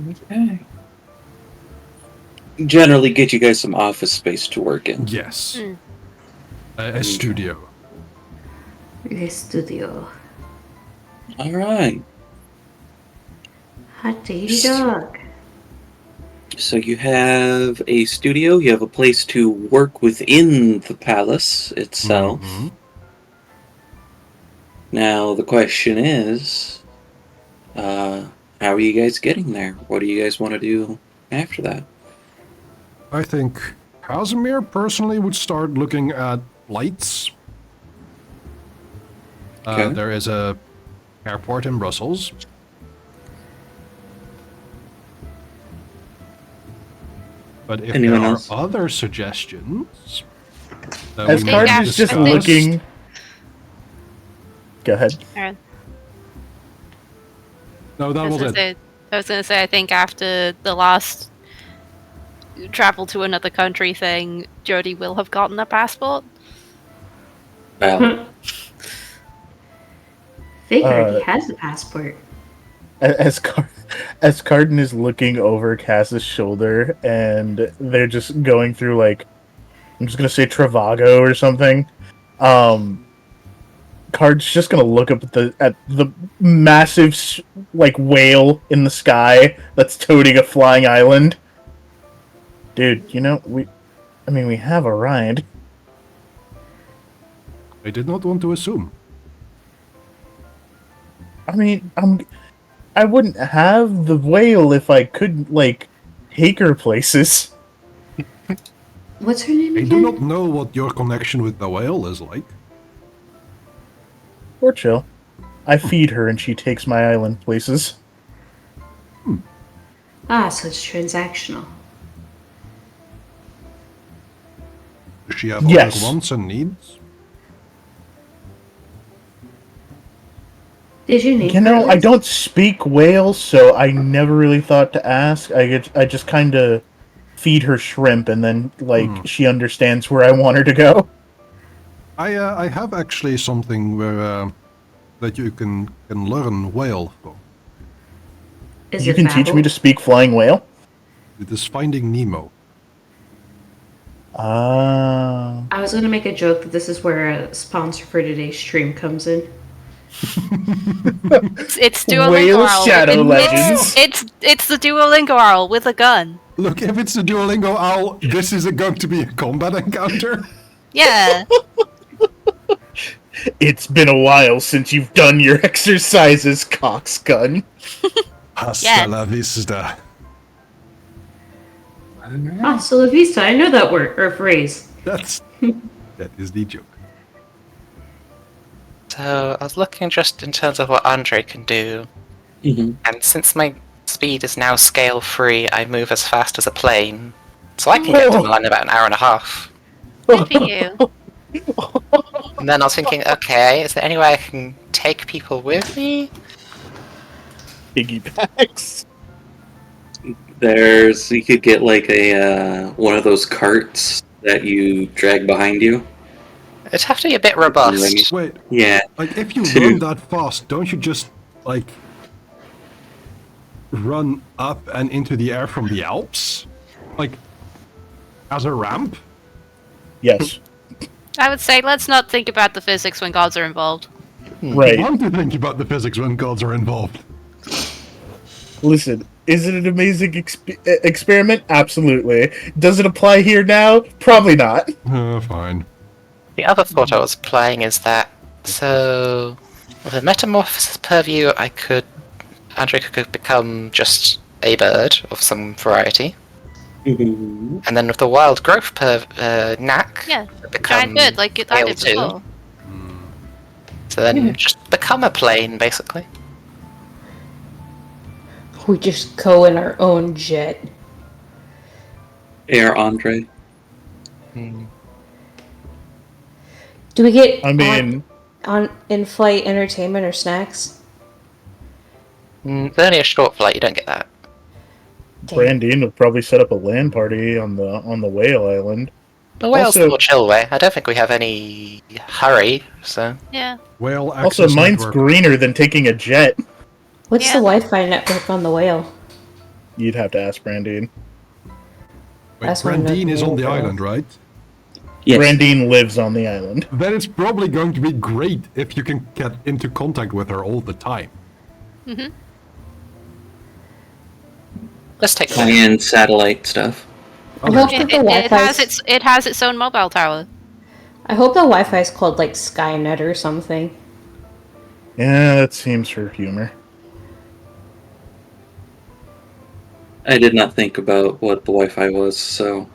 Okay. Generally get you guys some office space to work in. Yes. A studio. The studio. All right. Hot diggity dog. So you have a studio, you have a place to work within the palace itself. Mm-hmm. Now the question is, how are you guys getting there? What do you guys want to do after that? I think Casimir personally would start looking at flights. Okay. There is a airport in Brussels. But if Anyone there are else? other suggestions, As we Card might is just discuss- looking. Go ahead. Alright. No, that was it. I was gonna say, I think after the last travel to another country thing, Jody will have gotten a passport. Well, Figured he has a passport. As Carden is looking over Cass's shoulder, and they're just going through like, I'm just gonna say Travago or something. Card's just gonna look up at the massive like whale in the sky that's toting a flying island. Dude, you know we have a ride. I did not want to assume. I mean, I wouldn't have the whale if I couldn't like take her places. What's her name I again? do not know what your connection with the whale is like. Or chill. I feed her and she takes my island places. Ah, so it's transactional. Does she have Yes. other wants and needs? Did you name You know, her I this? don't speak whale, so I never really thought to ask. I just kind of feed her shrimp, and then like she understands where I want her to go. I have actually something where that you can learn whale from. Is You it can teach me Babel? to speak flying whale. It is Finding Nemo. Ah. I was gonna make a joke that this is where a sponsor for today's stream comes in. It's Duolingo Whale Owl. Shadow Legends. It's the Duolingo Owl with a gun. Look, if it's a Duolingo owl, this is going to be a combat encounter. Yeah. It's been a while since you've done your exercises, coxgun. Hasta Yes. la vista. Hasta la vista. I know that word or phrase. That is the joke. So I was looking just in terms of what Andre can do, mhm. and since my speed is now scale free, I move as fast as a plane, so I can get to Milan in about an hour and a half. Good for you. And then I was thinking, okay, is there any way I can take people with me? Piggybacks. You could get like a one of those carts that you drag behind you. It'd have to be a bit robust. Wait, Yeah. like if you Two. run that fast, don't you just like run up and into the air from the Alps? Like as a ramp? Yes. I would say let's not think about the physics when gods are involved. I Right. want to think about the physics when gods are involved. Listen, is it an amazing experiment? Absolutely. Does it apply here now? Probably not. Fine. The other thought I was applying is that, so with a metamorphosis purview, Andre could become just a bird of some variety, Mhm. and then with the wild growth knack, Yeah, become giant bird like I male did too. before. So then just become a plane, basically. We just go in our own jet. Air Andre. Do we get I mean, on in-flight entertainment or snacks? It's only a short flight, you don't get that. Brandine would probably set up a LAN party on the whale island. The whale's Also- the more chill way. I don't think we have any hurry, so... Yeah. Whale Also, access mine's network. greener than taking a jet. What's Yeah. the Wi-Fi network on the whale? You'd have to ask Brandine. Wait, That's what I'm Brandine is on the looking at. island, right? Yes. Brandine lives on the island. Then it's probably going to be great if you can get into contact with her all the time. Let's take High-end satellite stuff. I hope It, that the it Wi-Fi. has its own mobile tower. I hope the Wi-Fi is called like Skynet or something. Yeah, that seems her humor. I did not think about what the Wi-Fi was, so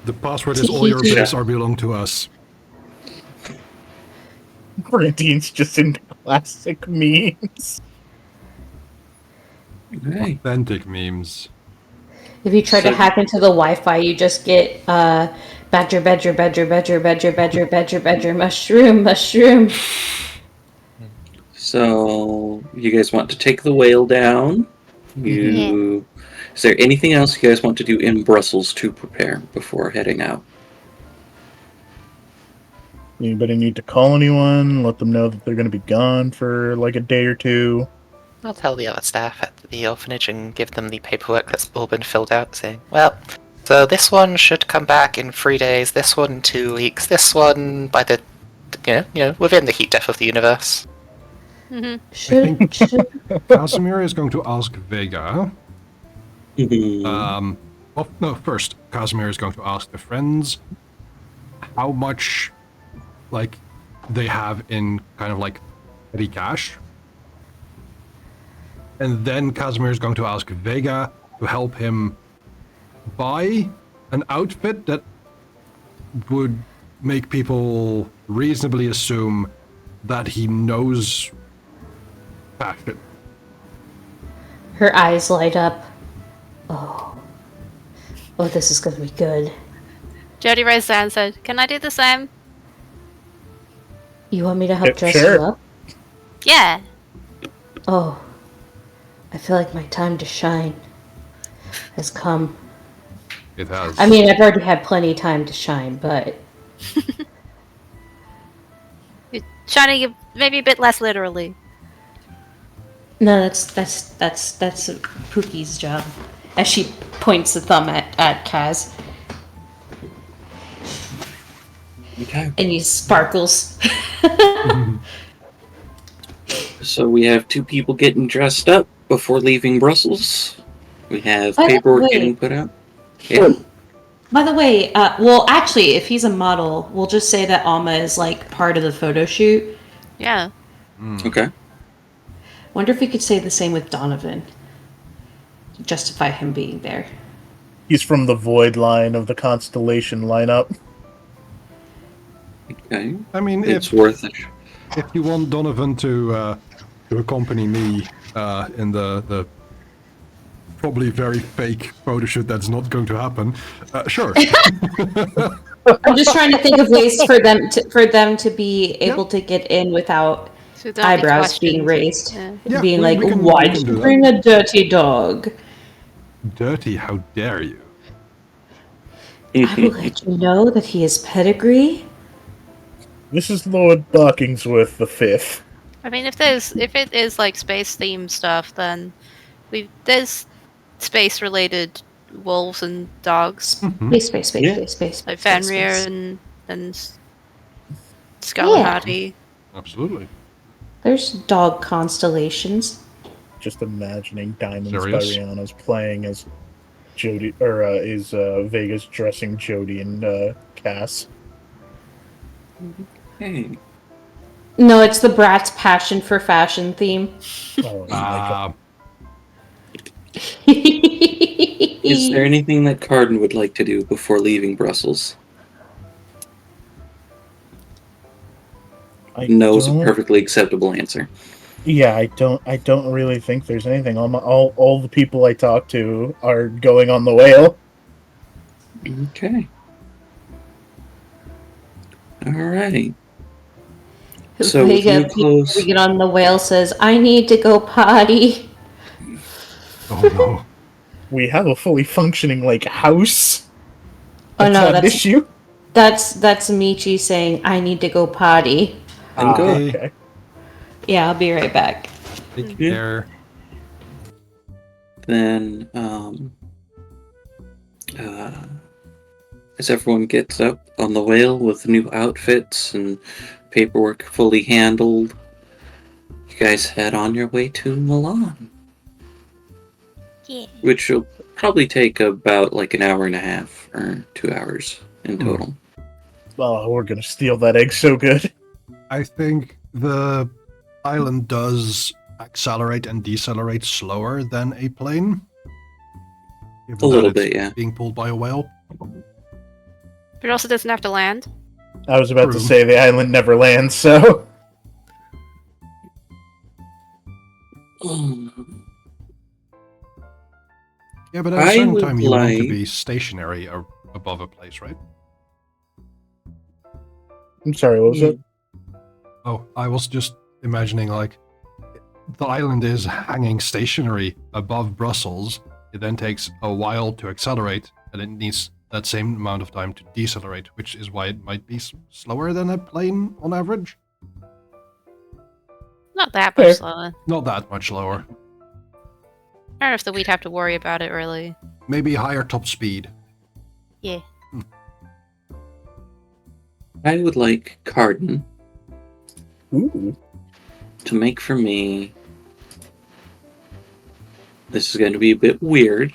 The password is all your bits are belong to us. Brandine's just into classic memes. okay. Authentic memes. If you try to So- hack into the Wi-Fi, you just get badger, badger, badger, badger, badger, badger, badger, badger, mushroom, mushroom. So you guys want to take the whale down? Is there anything else you guys want to do in Brussels to prepare before heading out? Anybody need to call anyone? Let them know that they're going to be gone for like a day or two. I'll tell the other staff at the orphanage and give them the paperwork that's all been filled out, saying, well, so this one should come back in 3 days, this one in 2 weeks, this one by the, within the heat death of the universe. Should Casimir is going to ask Vega. Mhm. Well, no, first, Casimir is going to ask the friends how much, like, they have in kind of like petty cash. And then Casimir is going to ask Vega to help him buy an outfit that would make people reasonably assume that he knows fashion. her eyes light up? Oh, this is gonna be good. Jody raised her hand and said, "Can I do the same?" You want me to help dress Sure. you up? Yeah. Oh, I feel like my time to shine has come. It has. I mean, I've already had plenty of time to shine, but You're shining it maybe a bit less literally. no, that's Pookie's job. As she points the thumb at Kaz, Okay. and he sparkles. So we have 2 people getting dressed up before leaving Brussels. We have By the paperwork way- getting put out. Yeah. By the way, well, actually, if he's a model, we'll just say that Alma is like part of the photo shoot. Yeah. Okay. Wonder if we could say the same with Donovan. Justify him being there. He's from the Void line of the Constellation lineup. Okay. I mean, It's worth it. if you want Donovan to accompany me in the probably very fake photo shoot that's not going to happen, sure. I'm just trying to think of ways for them to be able to get in without So don't be eyebrows being questioned. raised, Yeah. Yeah, being we like, can- "Why we did can you do bring a dirty dog?" Dirty, how dare you? I will let you know that he is pedigree. This is Lord Barkingsworth the Fifth. I mean, if it is like space themed stuff, then there's space related wolves and dogs Space, Yeah. like space, Fenrir space. and Skalahadi. Absolutely. There's dog constellations. Just imagining Diamonds by Serious? Rihanna's playing as Jody, or is Vegas dressing Jody and Cass. Hey. No, it's the Brat's passion for fashion theme. Oh my god. Is there anything that Carden would like to do before leaving Brussels? No is a perfectly acceptable answer. Yeah, I don't really think there's anything. All the people I talk to are going on the whale. Okay. All right. So with Vega, you close, we get on the whale, says, "I need to go potty." Oh no. We have a fully functioning house. Oh That's no, not an issue. that's Michi saying, "I need to go potty." then go. Okay. Yeah, I'll be right back. Take Yeah. care. Then, as everyone gets up on the whale with new outfits and paperwork fully handled, you guys head on your way to Milan, Yeah. which will probably take about an hour and a half or 2 hours in total. Well, we're gonna steal that egg so good. I think the island does accelerate and decelerate slower than a plane. Given A little that it's bit, yeah. Being pulled by a whale. But it also doesn't have to land. I was about to True. say the island never lands, so Yeah, but at a I certain would time you want to like- be stationary above a place, right? I'm sorry. What was it? Oh, I was just imagining the island is hanging stationary above Brussels. It then takes a while to accelerate, and it needs that same amount of time to decelerate, which is why it might be slower than a plane on average. Not that Fair. much slower. Not that much slower. I don't know if we'd have to worry about it really. Maybe higher top speed. Yeah. I would like Carden Ooh. to make for me. This is going to be a bit weird.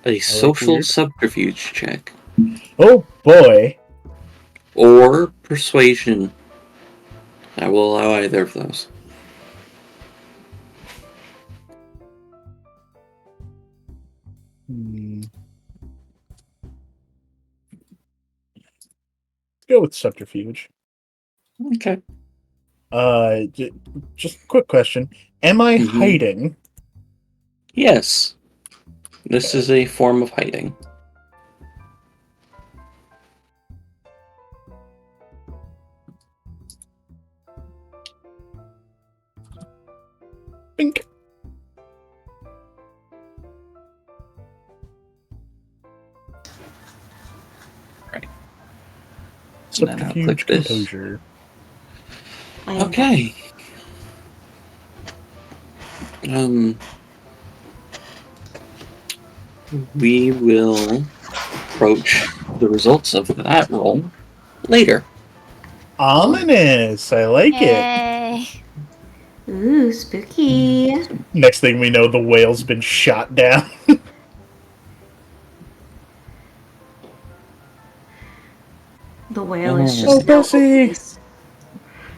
A social weird. subterfuge check. Oh boy. Or persuasion. I will allow either of those. Let's go with subterfuge. Okay. Just a quick question. Am I Mhm. hiding? Yes. This is a form of hiding. Bink. Right. And then I'll Subterfuge click this. composure. Okay. We will approach the results of that roll later. Ominous. I like it. Yay. Ooh, spooky. Next thing we know, the whale's been shot down. The whale is Oh, just. Bessie.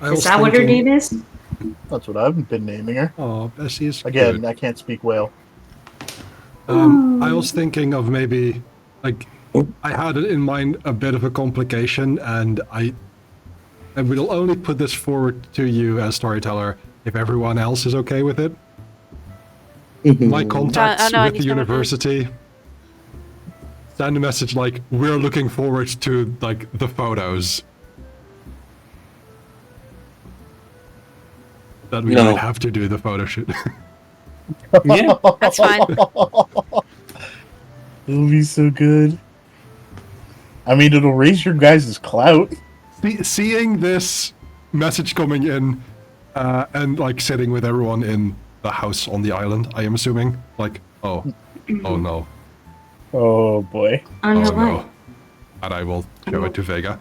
Is that what her name is? That's what I've been naming her. Oh, Bessie is Again, cute. I can't speak whale. I was thinking of maybe, I had in mind a bit of a complication, and I will only put this forward to you as storyteller if everyone else is okay with it. My contacts I know with the he's coming in. university send a message like, we're looking forward to, the photos. That we No. might have to do the photo shoot. Yeah. That's fine. It'll be so good. I mean, it'll raise your guys' clout. Seeing this message coming in, and like sitting with everyone in the house on the island, I am assuming, like, oh no, Oh boy. On oh the no, line. and I will show it to Vega.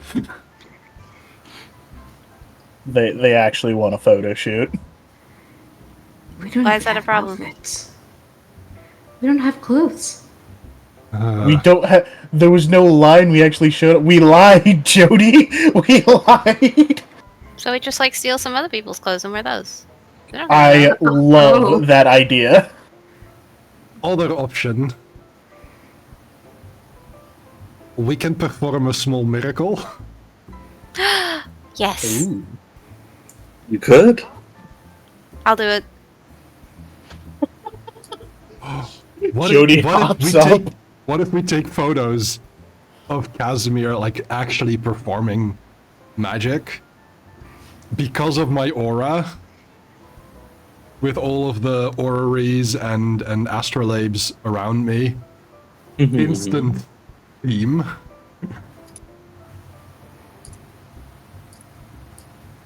They actually want a photo shoot. We don't Why even is that a have problem? outfits. We don't have clothes. We don't have. There was no line. We actually showed up. We lied, Jody. We lied. So we just like steal some other people's clothes and wear those. They don't have I that. love Oh. that idea. Other option. We can perform a small miracle. Yes, You could. I'll do it. Jody hops up. What if we take photos of Casimir like actually performing magic because of my aura, with all of the orreries and astrolabes around me? Instant theme.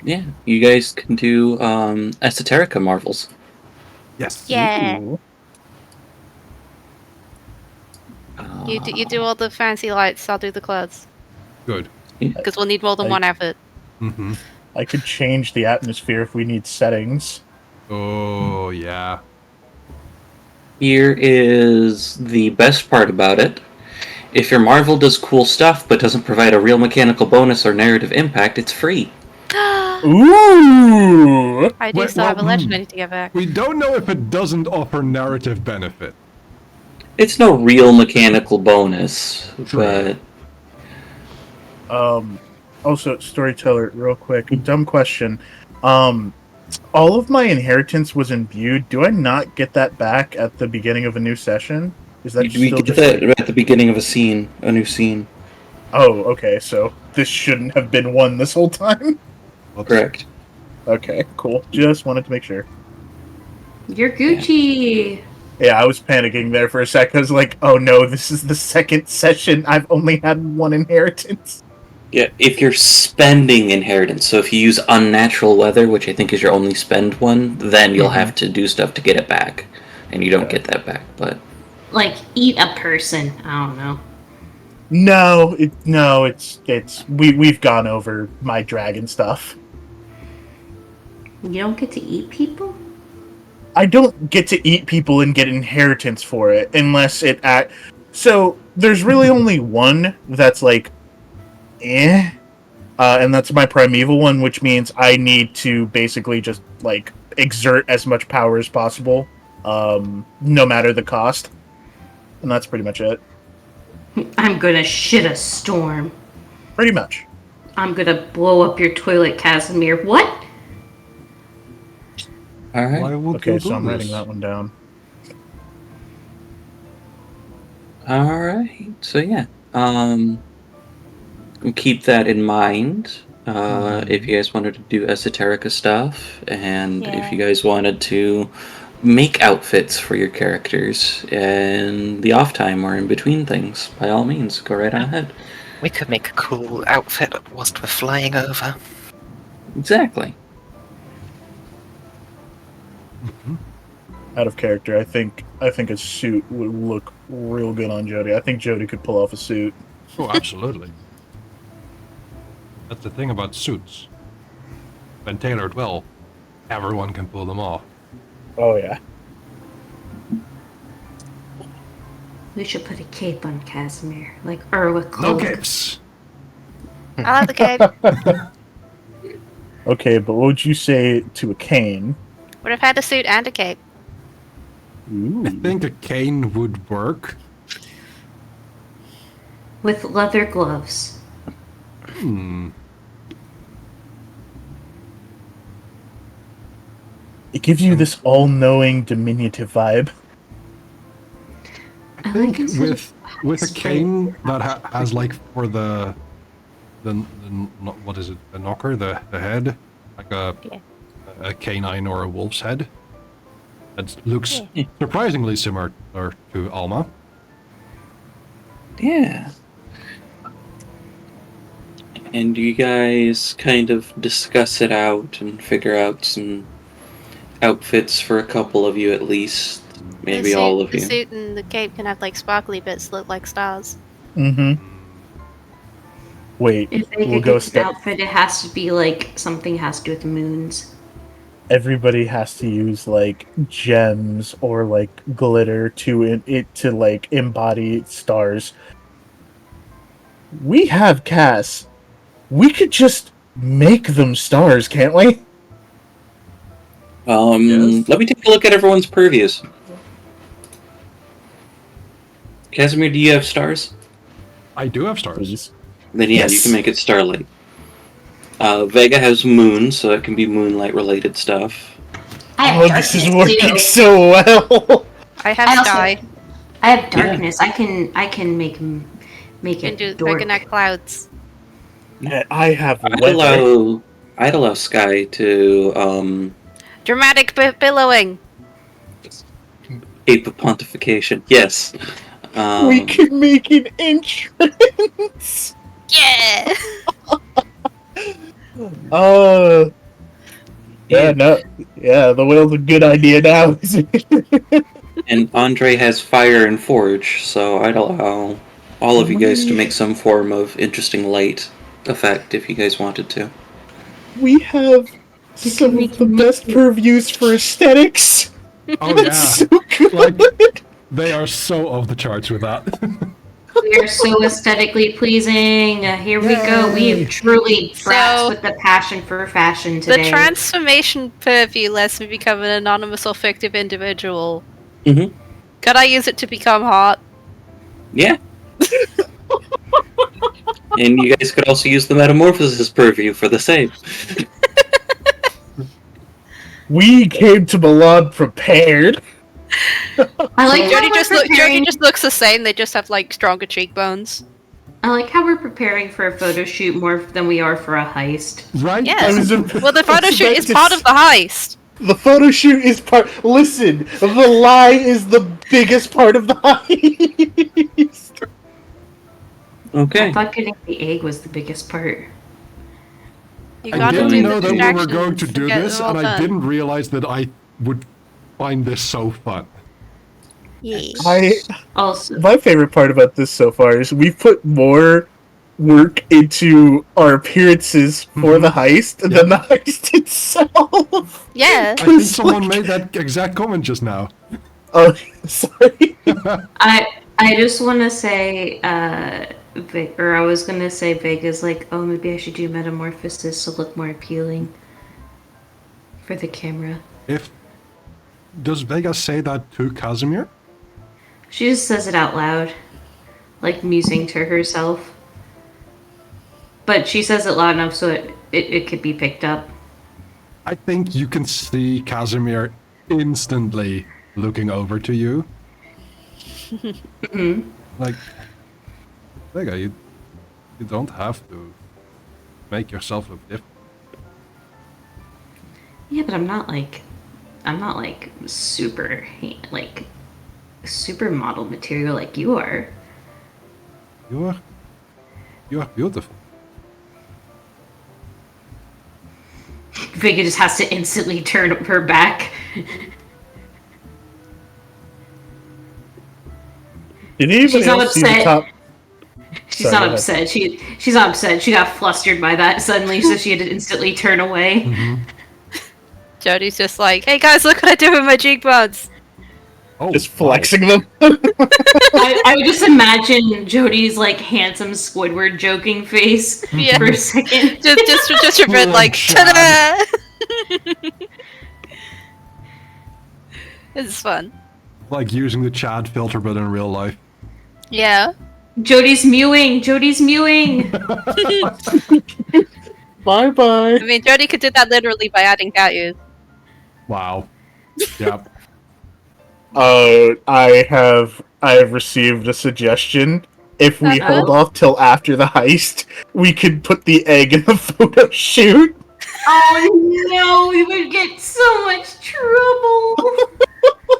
Yeah, you guys can do esoterica marvels. Yes. Yeah. Ooh. You do all the fancy lights. I'll do the clothes Good. because we'll need more than one outfit. Mm-hmm. I could change the atmosphere if we need settings. Oh yeah. Here is the best part about it. If your marvel does cool stuff but doesn't provide a real mechanical bonus or narrative impact, it's free. Ooh! I do Wait, still have a well, legend I need to get back. We don't know if it doesn't offer narrative benefit. It's no real mechanical bonus, True. but Also, storyteller, real quick, dumb question. All of my inheritance was imbued. Do I not get that back at the beginning of a new session? Is that we still get just that like... at the beginning of a new scene. Oh, okay, so this shouldn't have been one this whole time? Correct. Okay, cool. Just wanted to make sure. You're Gucci. Yeah, I was panicking there for a sec. I was like, oh no, this is the second session. I've only had one inheritance. Yeah, if you're spending inheritance, so if you use unnatural weather, which I think is your only spend one, then you'll have to do stuff to get it back, and you don't get that back. But Like, eat a person. I don't know. No, it's we've gone over my dragon stuff. You don't get to eat people? I don't get to eat people and get inheritance for it unless it act. So there's really only one that's like, and that's my primeval one, which means I need to basically just like exert as much power as possible, no matter the cost, and that's pretty much it. I'm gonna shit a storm. Pretty much. I'm gonna blow up your toilet, Casimir. What? all right, Why would Okay, you so do I'm this? writing that one down. all right. So yeah, keep that in mind. If you guys wanted to do esoterica stuff, and if you guys wanted to make outfits for your characters in the off time or in between things, by all means, go right on ahead. We could make a cool outfit whilst we're flying over. Exactly. Out of character, I think a suit would look real good on Jody. I think Jody could pull off a suit. Oh, absolutely. That's the thing about suits. When tailored well, everyone can pull them off. Oh yeah. We should put a cape on Casimir, like Urwa No cloak. capes! I like the cape. Okay, but what would you say to a cane? Would have had a suit and a cape. Ooh. I think a cane would work. With leather gloves. It gives you this all-knowing, diminutive vibe. I like his With a cane that has like for the what is it, the knocker, the head, like a canine or a wolf's head. It looks surprisingly similar to Alma. Yeah. And you guys kind of discuss it out and figure out some outfits for a couple of you at least. Maybe all of The you. suit and the cape can have like sparkly bits that look like stars. Mm-hmm. Wait, If they we'll could go get an step. outfit, it has to be like something has to do with moons. Everybody has to use like gems or like glitter to like embody stars. We have Cass. We could just make them stars, can't we? Yes. Let me take a look at everyone's purviews. Casimir, do you have stars? I do have stars. Please. Then yeah, you Yes. can make it starlight. Vega has moon, so it can be moonlight related stuff. I have Oh, darkness this is working too. so well. I have I also- sky. I have darkness. I can make You can it do dark. Dragonite clouds. I have I'd weather. allow Sky to Dramatic billowing. ape a pontification. Yes. We can make an entrance. Yeah. Yeah, no. Yeah, the whale's a good idea now. And Andre has fire and forge, so I'd allow all of you guys to make some form of interesting light effect if you guys wanted to. We have some of the best purviews for aesthetics. Oh That's yeah. so good. Like, they are so off the charts with that. We are so aesthetically pleasing. Here we go. We have truly brats So- with the passion for fashion today. The transformation purview lets me become an anonymous or fictive individual. Mhm. Could I use it to become hot? Yeah. And you guys could also use the metamorphosis purview for the same. We came to Milan prepared. I like how Jody we're just preparing. Jody just looks the same. They just have like stronger cheekbones. I like how we're preparing for a photo shoot more than we are for a heist. Right? Yes. I was Well, the photo shoot is part of the heist. The photo shoot is part. Listen, the lie is the biggest part of the heist. Okay. I thought getting the egg was the biggest part. You I gotta didn't do know the that we were going distractions to do get this, them all and I done. didn't realize that I would find this so fun. Yeah. Also, My favorite part about this so far is we've put more work into our appearances for the heist than the heist itself. Yeah. I think someone made that exact comment just now. Oh, sorry. I just want to say, I was gonna say Vega's like, oh, maybe I should do metamorphosis to look more appealing for the camera. Does Vega say that to Casimir? She just says it out loud, like musing to herself. But she says it loud enough so it could be picked up. I think you can see Casimir instantly looking over to you. Like, Vega, you don't have to make yourself look different. Yeah, but I'm not like super supermodel material like you are. You are beautiful. Vega just has to instantly turn her back. Did anybody She's not else see the upset. top? She's Sorry, not go ahead. upset. She's not upset. She got flustered by that suddenly, so she had to instantly turn away. Jody's just like, hey guys, look what I did with my cheekbones. Oh, Just wow. flexing them. I would just imagine Jody's like handsome Squidward joking face Yeah. for a second. Just a bit Poor like, Chad. ta-da! This is fun. Like using the Chad filter, but in real life. Yeah. Jody's mewing. Jody's mewing. Bye bye. I mean, Jody could do that literally by adding cat ears. Wow. Yep. I have received a suggestion. If we Uh-oh. hold off till after the heist, we could put the egg in the photo shoot. Oh no, we would get so much trouble.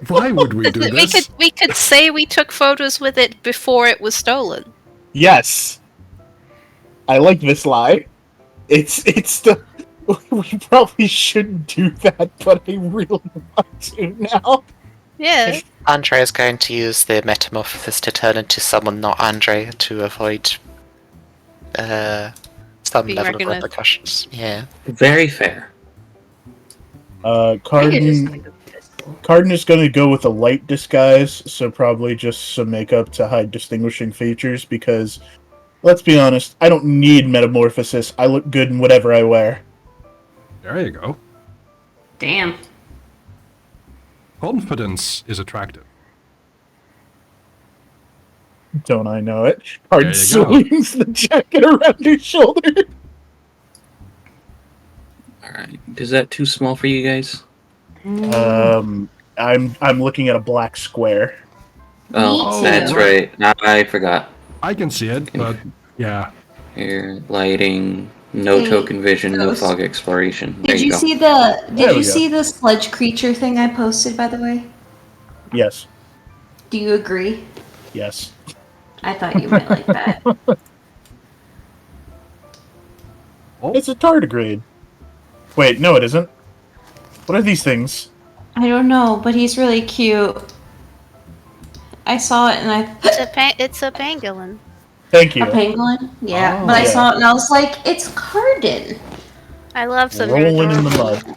Why would we do this? We could say we took photos with it before it was stolen. Yes. I like this lie. It's still. We probably shouldn't do that, but I really want to now. Yeah. Andre is going to use the metamorphosis to turn into someone not Andre to avoid some Being level recognized. of repercussions. Yeah. Very fair. Carden is going to go with a light disguise, so probably just some makeup to hide distinguishing features, because, let's be honest, I don't need metamorphosis. I look good in whatever I wear. There you go. Damn. Confidence is attractive. Don't I know it? Carden There you go. swings the jacket around his shoulder. Alright. Is that too small for you guys? I'm looking at a black square. Oh, too. that's right. I forgot. I can see it, but yeah. Here, lighting, no Hey, token vision, no Ghost. fog exploration. There Did you you go. see There Did we you go. see the sludge creature thing I posted, by the way? Yes. Do you agree? Yes. I thought you might like that. It's a tardigrade. Wait, no it isn't. What are these things? I don't know, but he's really cute. I saw it and I It's a pangolin. Thank you. a pangolin. Yeah, Oh. but I Yeah. saw it and I was like, it's Carden. I love them. Rolling in the mud.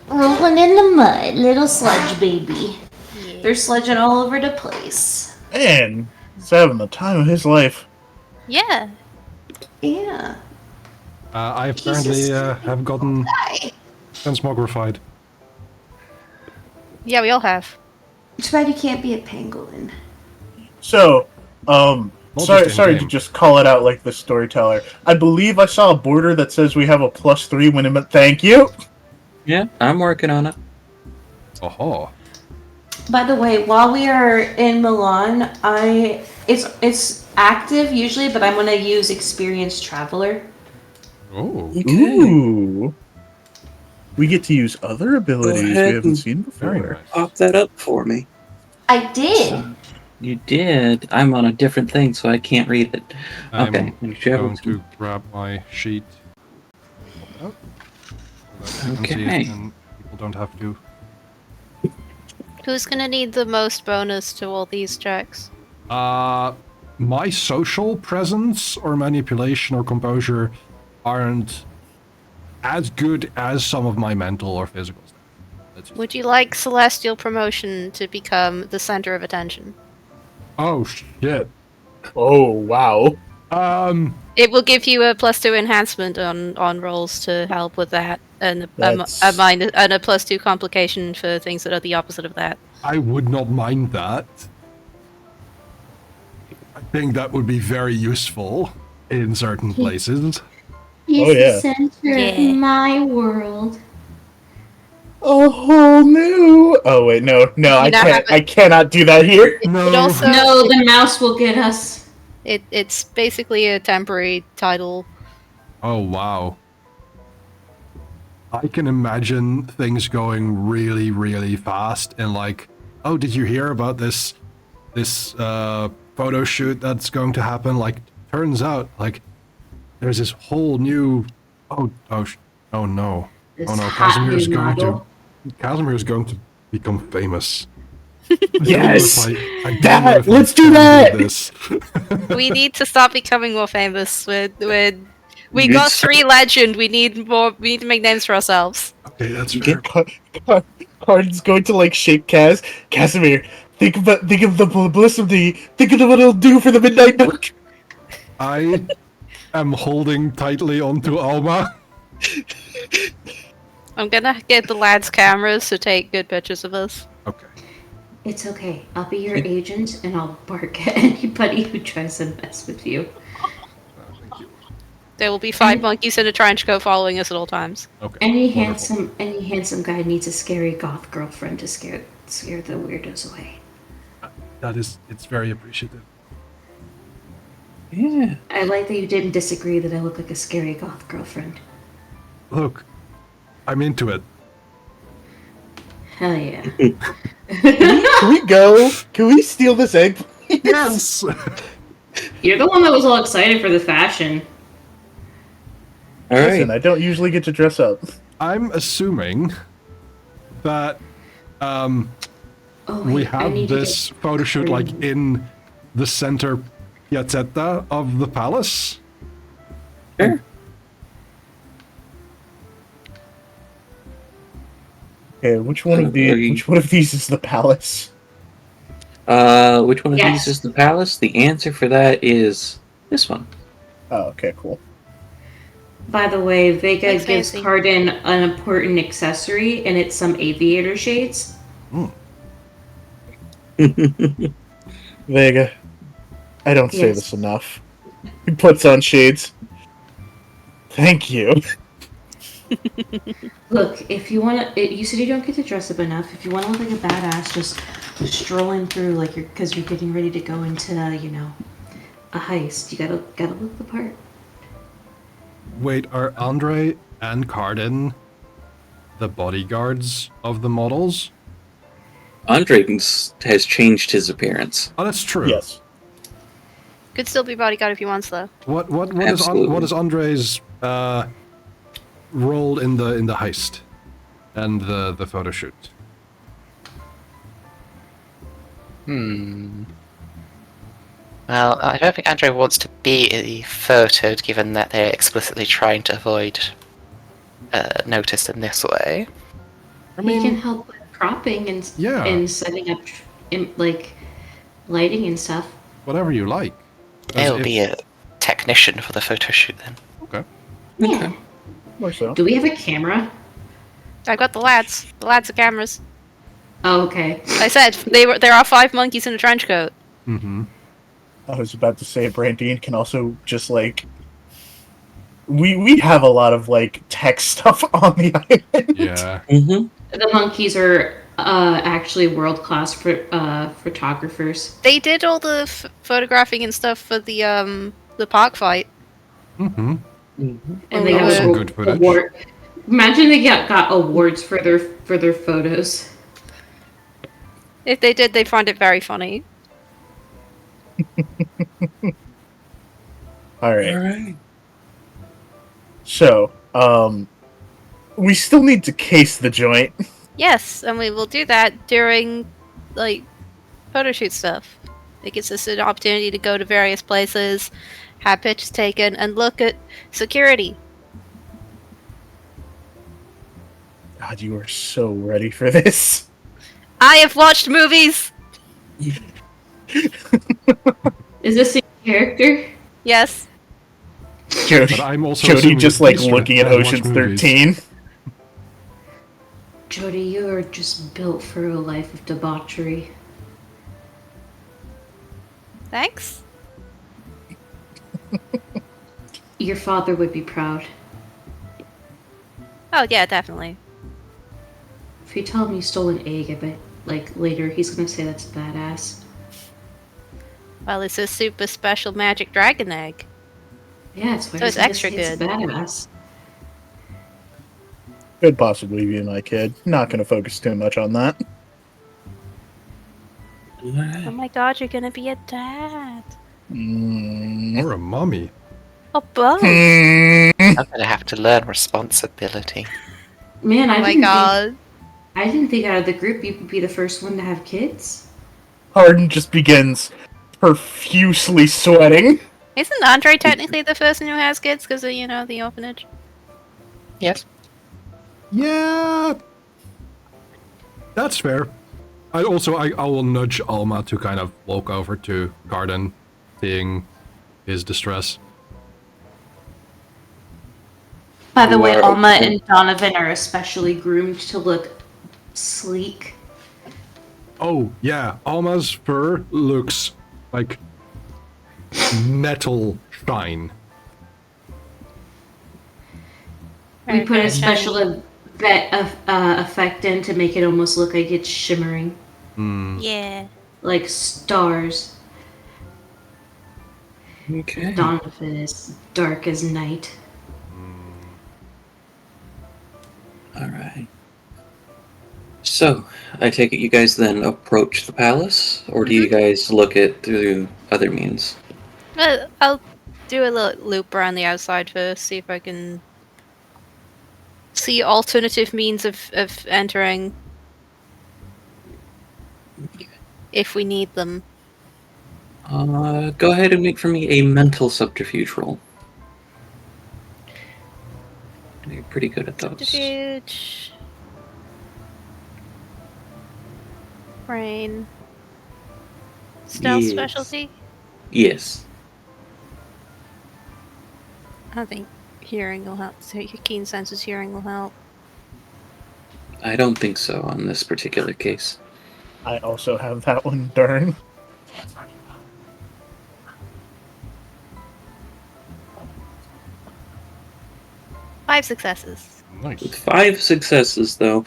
Rolling in the mud, little sludge baby. Yeah. They're sludging all over the place. Man, he's having the time of his life. Yeah. Yeah. I He's apparently just have gotten Hi. transmogrified. Yeah, we all have. Too bad you can't be a pangolin. So, Not sorry just to in-game. just call it out like the storyteller. I believe I saw a border that says we have a +3 when it meant thank you. Yeah, I'm working on it. Oh, By the way, while we are in Milan, it's active usually, but I'm gonna use experienced traveler. oh, Ooh. We get to use other abilities we ahead haven't and- seen before. very nice. Pop that up for me. I did. You did. I'm on a different thing, so I can't read it. I'm Okay. You should have going some- to grab my sheet. Hold it out, so that you can see Okay. it and people don't have to. Who's gonna need the most bonus to all these checks? My social presence or manipulation or composure aren't as good as some of my mental or physical stuff. Let's just- Would you like celestial promotion to become the center of attention? Oh shit. Oh, wow. It will give you a +2 enhancement on rolls to help with that, and a That's- and a +2 complication for things that are the opposite of that. I would not mind that. I think that would be very useful in certain places. He's Oh, yeah. the center Yeah. of my world. A whole new. Oh wait, no, I now can't. have it- I cannot do that here. No. It also No, the mouse will get us. it's basically a temporary title. Oh wow. I can imagine things going really, really fast and like, oh, did you hear about this photo shoot that's going to happen? Like, turns out, like, there's this whole new oh no. This Oh no, hot Casimir's new going model. to become famous. Yes. I don't know That- if I let's do can that! this. We need to stop becoming more famous. We You got s- 3 legend. We need more. We need to make names for ourselves. Okay, that's fair. Card's going to like shake Casimir. Think of the publicity. Think of what it'll do for the Midnight Book. I am holding tightly onto Alma. I'm gonna get the lads' cameras to take good pictures of us. Okay. It's okay. I'll be your agent and I'll bark at anybody who tries to mess with you. Thank you. There will be 5 monkeys in a trench coat following us at all times. Okay. Any wonderful. handsome guy needs a scary goth girlfriend to scare the weirdos away. It's very appreciative. Yeah. I like that you didn't disagree that I look like a scary goth girlfriend. Look, I'm into it. Hell yeah. Can we go? Can we steal this egg, please? Yes! You're the one that was all excited for the fashion. All Listen, right. I don't usually get to dress up. I'm assuming that Oh, we wait, I have need to this get photo shoot like cream. in the center piazzetta of the palace. Sure. Okay, which one of these is the palace? Which one of Yes. these is the palace? The answer for that is this one. Oh, okay, cool. By the way, Vega Looks gives fancy. Cardin an important accessory, and it's some aviator shades. Vega, I don't say Yes. this enough. He puts on shades. Thank you. Look, if you want to, you said you don't get to dress up enough. If you want to look like a badass, just strolling through, like because you're getting ready to go into, a heist. You gotta look the part. Wait, are Andre and Cardin the bodyguards of the models? Andre has changed his appearance. Oh, that's true. Yes. Could still be bodyguard if he wants, though. What Absolutely. is Andre's role in the heist and the photo shoot? Well, I don't think Andre wants to be photoed, given that they're explicitly trying to avoid notice in this way. I He can mean, help with propping and Yeah. and setting up, like lighting and stuff. whatever you like. He'll be a technician for the photo shoot then. Okay. Yeah. Or so. Do we have a camera? I got the lads. The lads are cameras. Oh, okay. I said there are 5 monkeys in a trench coat. Mm-hmm. I was about to say Brandine can also just like we have a lot of like tech stuff on the island. Yeah. Mm-hmm. The monkeys are actually world-class photographers. They did all the photographing and stuff for the park fight. Mm-hmm. And they That got was some good footage. Imagine they got awards for their photos. If they did, they'd find it very funny. All right. All right. So, we still need to case the joint. Yes, and we will do that during, like, photo shoot stuff. It gives us an opportunity to go to various places, have pictures taken, and look at security. God, you are so ready for this. I have watched movies! Is this a character? Yes. Jody, But I'm also Jody assuming just that like Easter looking at has watched Ocean's movies. 13. Jody, you are just built for a life of debauchery. Thanks. Your father would be proud. Oh, yeah, definitely. If you tell him you stole an egg, I bet, like, later he's gonna say that's badass. Well, it's a super special magic dragon egg. Yeah, it's why So it's he's gonna extra say it's good. badass. Could possibly be my kid. Not gonna focus too much on that. All right. Oh my god, you're gonna be a dad. Or a mommy. Oh, both. Hmm. I'm gonna have to learn responsibility. Man, Oh I my didn't god. think I didn't think out of the group you would be the first one to have kids. Harden just begins profusely sweating. Isn't Andre technically the person who has kids because of, the orphanage? Yes. Yeah. That's fair. I will nudge Alma to kind of walk over to Cardin, seeing his distress. By the You way, are Alma okay. and Donovan are especially groomed to look sleek. Oh, yeah. Alma's fur looks like metal shine. We put a Very special effect in to make it almost look like it's shimmering, Yeah. like stars. Okay. Donovan is dark as night. All right. So, I take it you guys then approach the palace, or do you guys look at through other means? I'll do a little loop around the outside first, see if I can see alternative means of entering if we need them. Go ahead and make for me a mental subterfuge roll. You're pretty good at those. Subterfuge. Brain. Stealth Yes. specialty? Yes. I think hearing will help. So your keen senses hearing will help. I don't think so on this particular case. I also have that one, darn. Five successes. Nice. With 5 successes, though,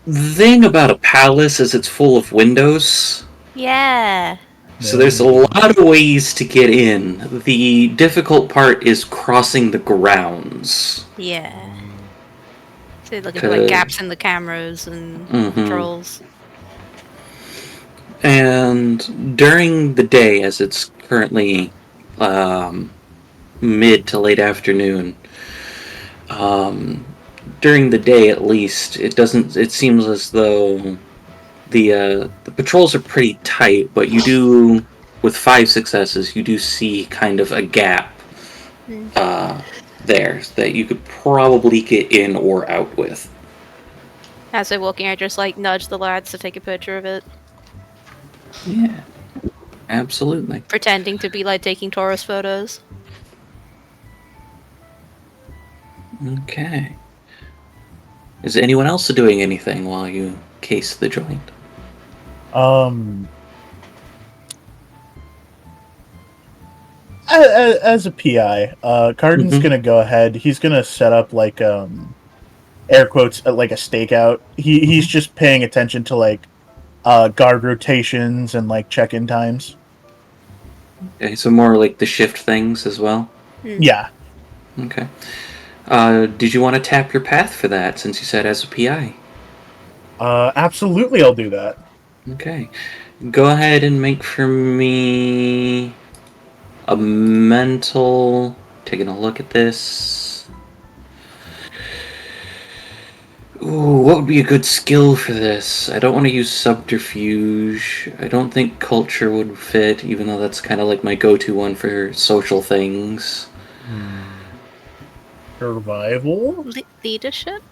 the thing about a palace is it's full of windows. Yeah. So there's a lot of ways to get in. The difficult part is crossing the grounds. Yeah. So looking for like gaps in the cameras and controls. And during the day, as it's currently mid to late afternoon, during the day at least, it seems as though the patrols are pretty tight, but you do, with 5 successes, you do see kind of a gap there that you could probably get in or out with. As they're walking, I just like nudge the lads to take a picture of it, Yeah, absolutely. pretending to be like taking tourist photos. Okay. Is anyone else doing anything while you case the joint? As a PI, Cardin's gonna go ahead. He's gonna set up like air quotes like a stakeout. He's just paying attention to like guard rotations and like check-in times. Okay, so more like the shift things as well? Yeah. Okay. Did you want to tap your path for that, since you said as a PI? Absolutely, I'll do that. Okay. Go ahead and make for me a mental... Taking a look at this. Ooh, what would be a good skill for this? I don't want to use subterfuge. I don't think culture would fit, even though that's kind of like my go-to one for social things. Survival? Leadership?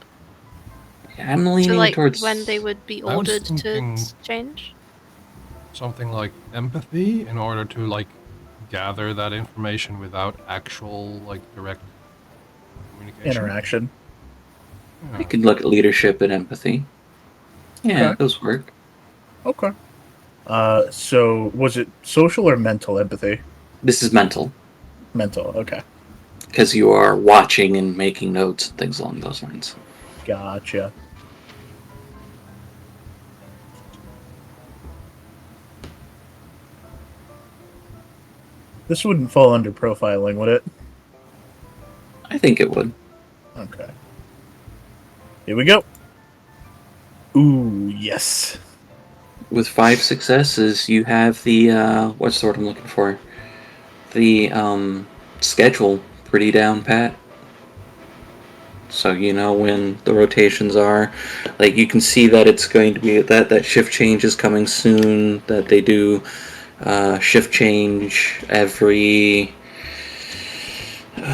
I'm So leaning like towards... when they would be I was ordered to thinking- change? Something like empathy in order to like gather that information without actual like direct communication. Interaction. I could look at leadership and empathy. Yeah, Okay. those work. Okay. So was it social or mental empathy? This is mental, Mental, okay. because you are watching and making notes and things along those lines. Gotcha. This wouldn't fall under profiling, would it? I think it would. Okay. Here we go. Ooh, yes. With 5 successes, you have the, what's the word I'm looking for? The, schedule pretty down pat. So you know when the rotations are. Like, you can see that it's going to be, that shift change is coming soon, that they do, shift change every, 12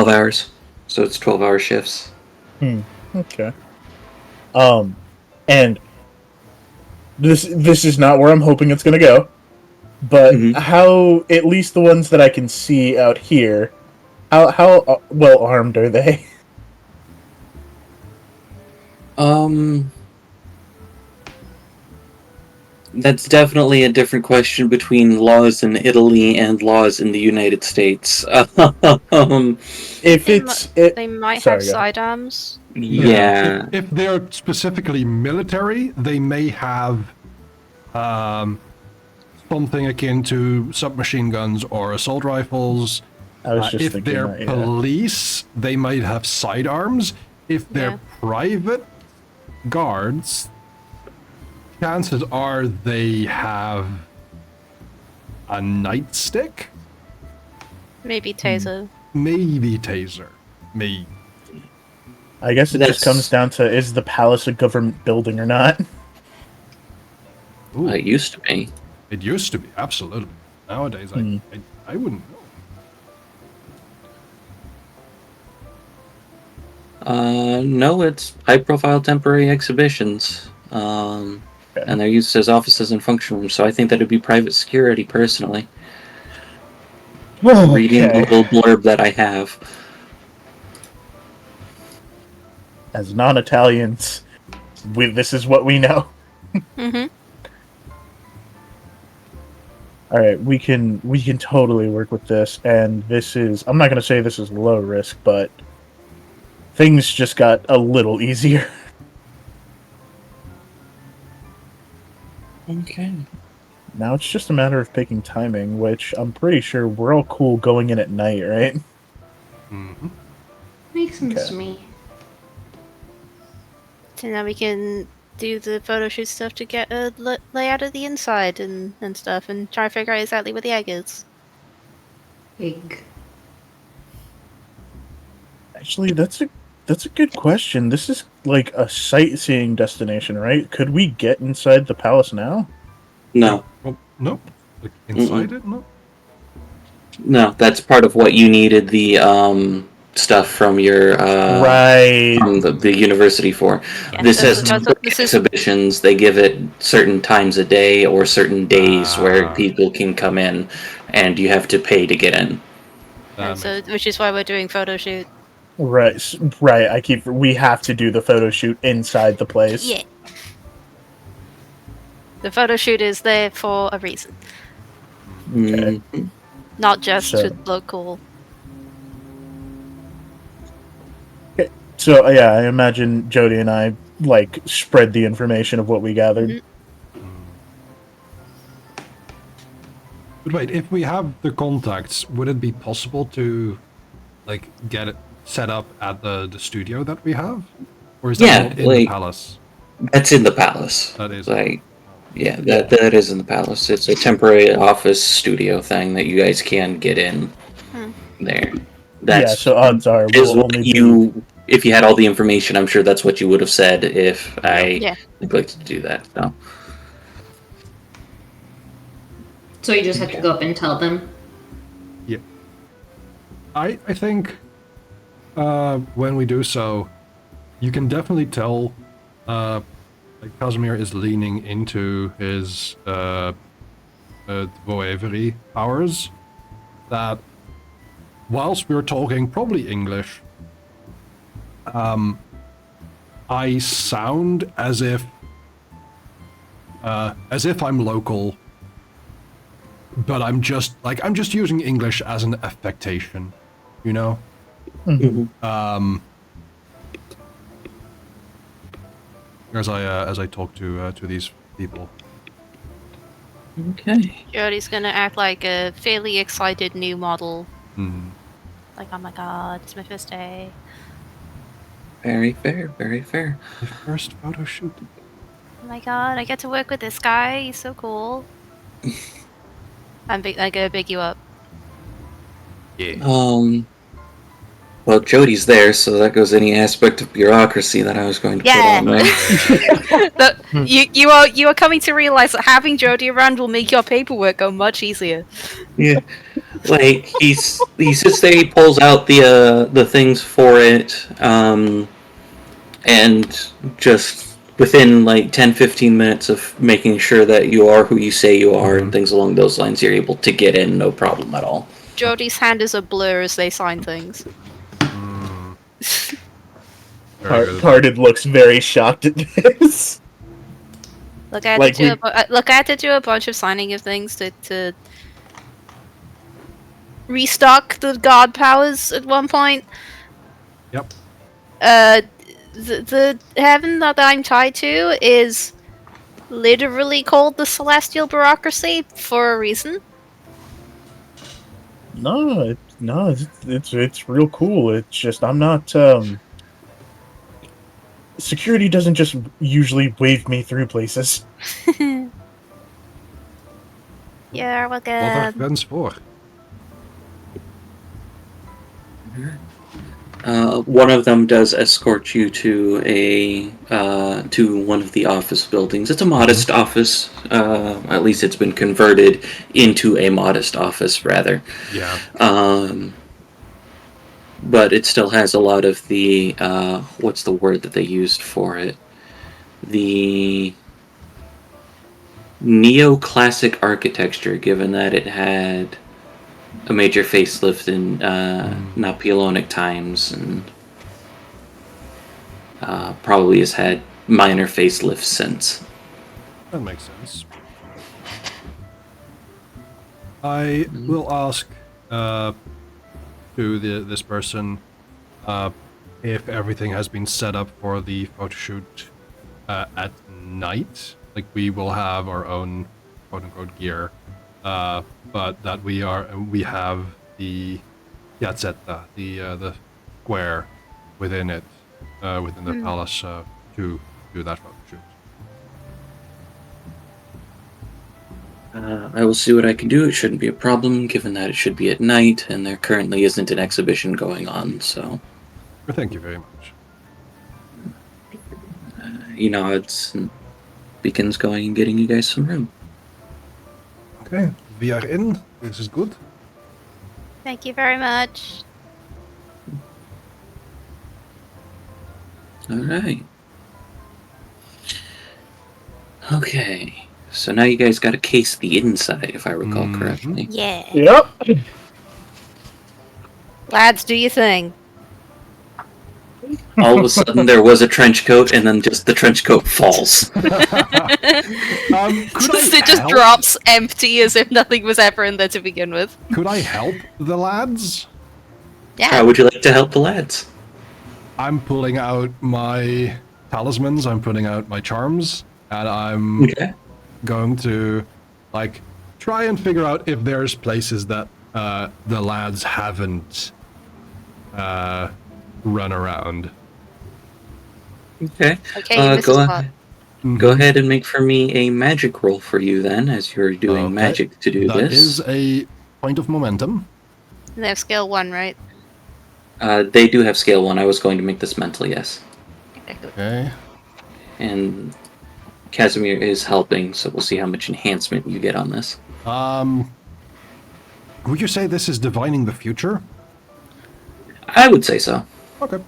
hours. So it's 12-hour shifts. Okay. And this is not where I'm hoping it's gonna go. But how, at least the ones that I can see out here, how well armed are they? That's definitely a different question between laws in Italy and laws in the United States. If They might sorry, have go ahead. Yeah. sidearms. If they're specifically military, they may have something akin to submachine guns or assault rifles. I was just If thinking they're that, yeah. police, they might have sidearms. if they're Yeah. private guards, chances are they have a nightstick, Maybe taser. maybe taser, maybe. I guess it just comes down to, is the palace a government building or not? Ooh, It used to be. it used to be, absolutely. Nowadays, I wouldn't know. No, it's high-profile temporary exhibitions, and they're used as offices and function rooms. So I think that it'd be private security, personally. Reading the little blurb that I have. As non-Italians, this is what we know. Mm-hmm. All right, we can totally work with this, and this is, I'm not going to say this is low risk, but things just got a little easier. Okay. Now it's just a matter of picking timing, which I'm pretty sure we're all cool going in at night, right? Mm-hmm. Makes sense to me. So now we can do the photo shoot stuff to get a layout of the inside and stuff, and try to figure out exactly where the egg is. Big. Actually, that's a good question. This is like a sightseeing destination, right? Could we get inside the palace now? No. Well, nope. Like inside it, no. No, that's part of what you needed the stuff from your Right. from the university for. Yeah, This has this is exhibitions. They give it certain times a day or certain days where people can come in, and you have to pay to get in. so, which is why we're doing photo shoot. Right. We have to do the photo shoot inside the place. Yeah. The photo shoot is there for a reason, Okay. not just So- to look cool. So yeah, I imagine Jody and I like spread the information of what we gathered. Mhm. But wait, if we have the contacts, would it be possible to, like, get it set up at the studio that we have, or is that Yeah, not in like- the palace? That's in the palace. That is. Like, yeah, that is in the palace. It's a temporary office studio thing that you guys can get in there. That's Yeah, so odds are is we'll what only you. If you had all the information, I'm sure that's what you would have said if I Yeah. neglected to do that. So. So you just have to go up and tell them. Yeah. I think when we do so, you can definitely tell like Casimir is leaning into his voevery powers, that whilst we're talking probably English, I sound as if I'm local, but I'm just using English as an affectation, you know. As I talk to these people. Okay. Jody's gonna act like a fairly excited new model. Mhm. Like, oh my god, it's my first day. Very fair. Very fair. The first photo shoot. Oh my god, I get to work with this guy. He's so cool. I'm gonna big you up. Yeah. Well, Jody's there, so that goes any aspect of bureaucracy that I was going to Yeah. put on there. You are coming to realize that having Jody around will make your paperwork go much easier. Yeah, like he sits there, he pulls out the things for it, and just within like 10-15 minutes of making sure that you are who you say you are and things along those lines, you're able to get in, no problem at all. Jody's hand is a blur as they sign things. Very good. Tarded looks very shocked at this. Look, I had Like to do a bunch of signing of things to restock the god powers at one point. Yep. The heaven that I'm tied to is literally called the celestial bureaucracy for a reason. No, it's real cool. It's just I'm not security doesn't just usually wave me through places. Yeah, we're Wat er good. wens voor. One of them does escort you to to one of the office buildings. It's a modest office. At least it's been converted into a modest office, rather. Yeah. But it still has a lot of the what's the word that they used for it? The neoclassic architecture, given that it had a major facelift in Napoleonic times, and probably has had minor facelifts since. That makes sense. I will ask to this person if everything has been set up for the photo shoot at night. Like, we will have our own quote-unquote gear, but that we have the piazzetta, the square within it, within the palace, to do that photo shoot. I will see what I can do. It shouldn't be a problem, given that it should be at night, and there currently isn't an exhibition going on, so... Thank you very much. He nods and begins going and getting you guys some room. Okay, we are in. This is good. Thank you very much. Alright. Okay. So now you guys gotta case the inside, if I recall correctly. Yeah. Yep. Lads, do your thing. All of a sudden there was a trench coat, and then just the trench coat falls. Could I It just help? drops empty as if nothing was ever in there to begin with. Could I help the lads? Yeah. How would you like to help the lads? I'm pulling out my talismans, I'm putting out my charms, and I'm Okay. going to, like, try and figure out if there's places that the lads haven't run around. Okay. Okay, you missed a Go spot. ahead. Go ahead and make for me a magic roll for you then, as you're doing Okay. magic to do That this. is a point of momentum. And they have skill 1, right? They do have scale 1. I was going to make this mental, yes. Okay, good. Okay. And Casimir is helping, so we'll see how much enhancement you get on this. Would you say this is divining the future? I would say so. Okay.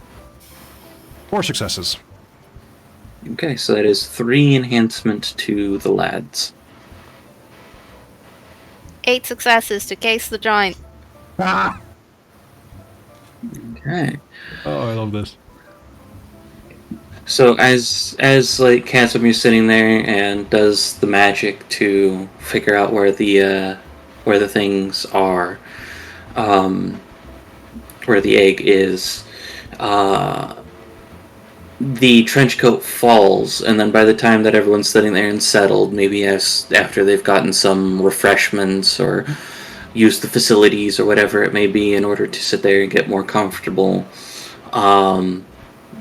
4 successes. Okay, so that is 3 enhancement to the lads. 8 successes to case the joint. Ah! Okay. Oh, I love this. So as like Casimir's sitting there and does the magic to figure out where the things are, where the egg is, the trench coat falls, and then by the time that everyone's sitting there and settled, maybe after they've gotten some refreshments or used the facilities or whatever it may be in order to sit there and get more comfortable,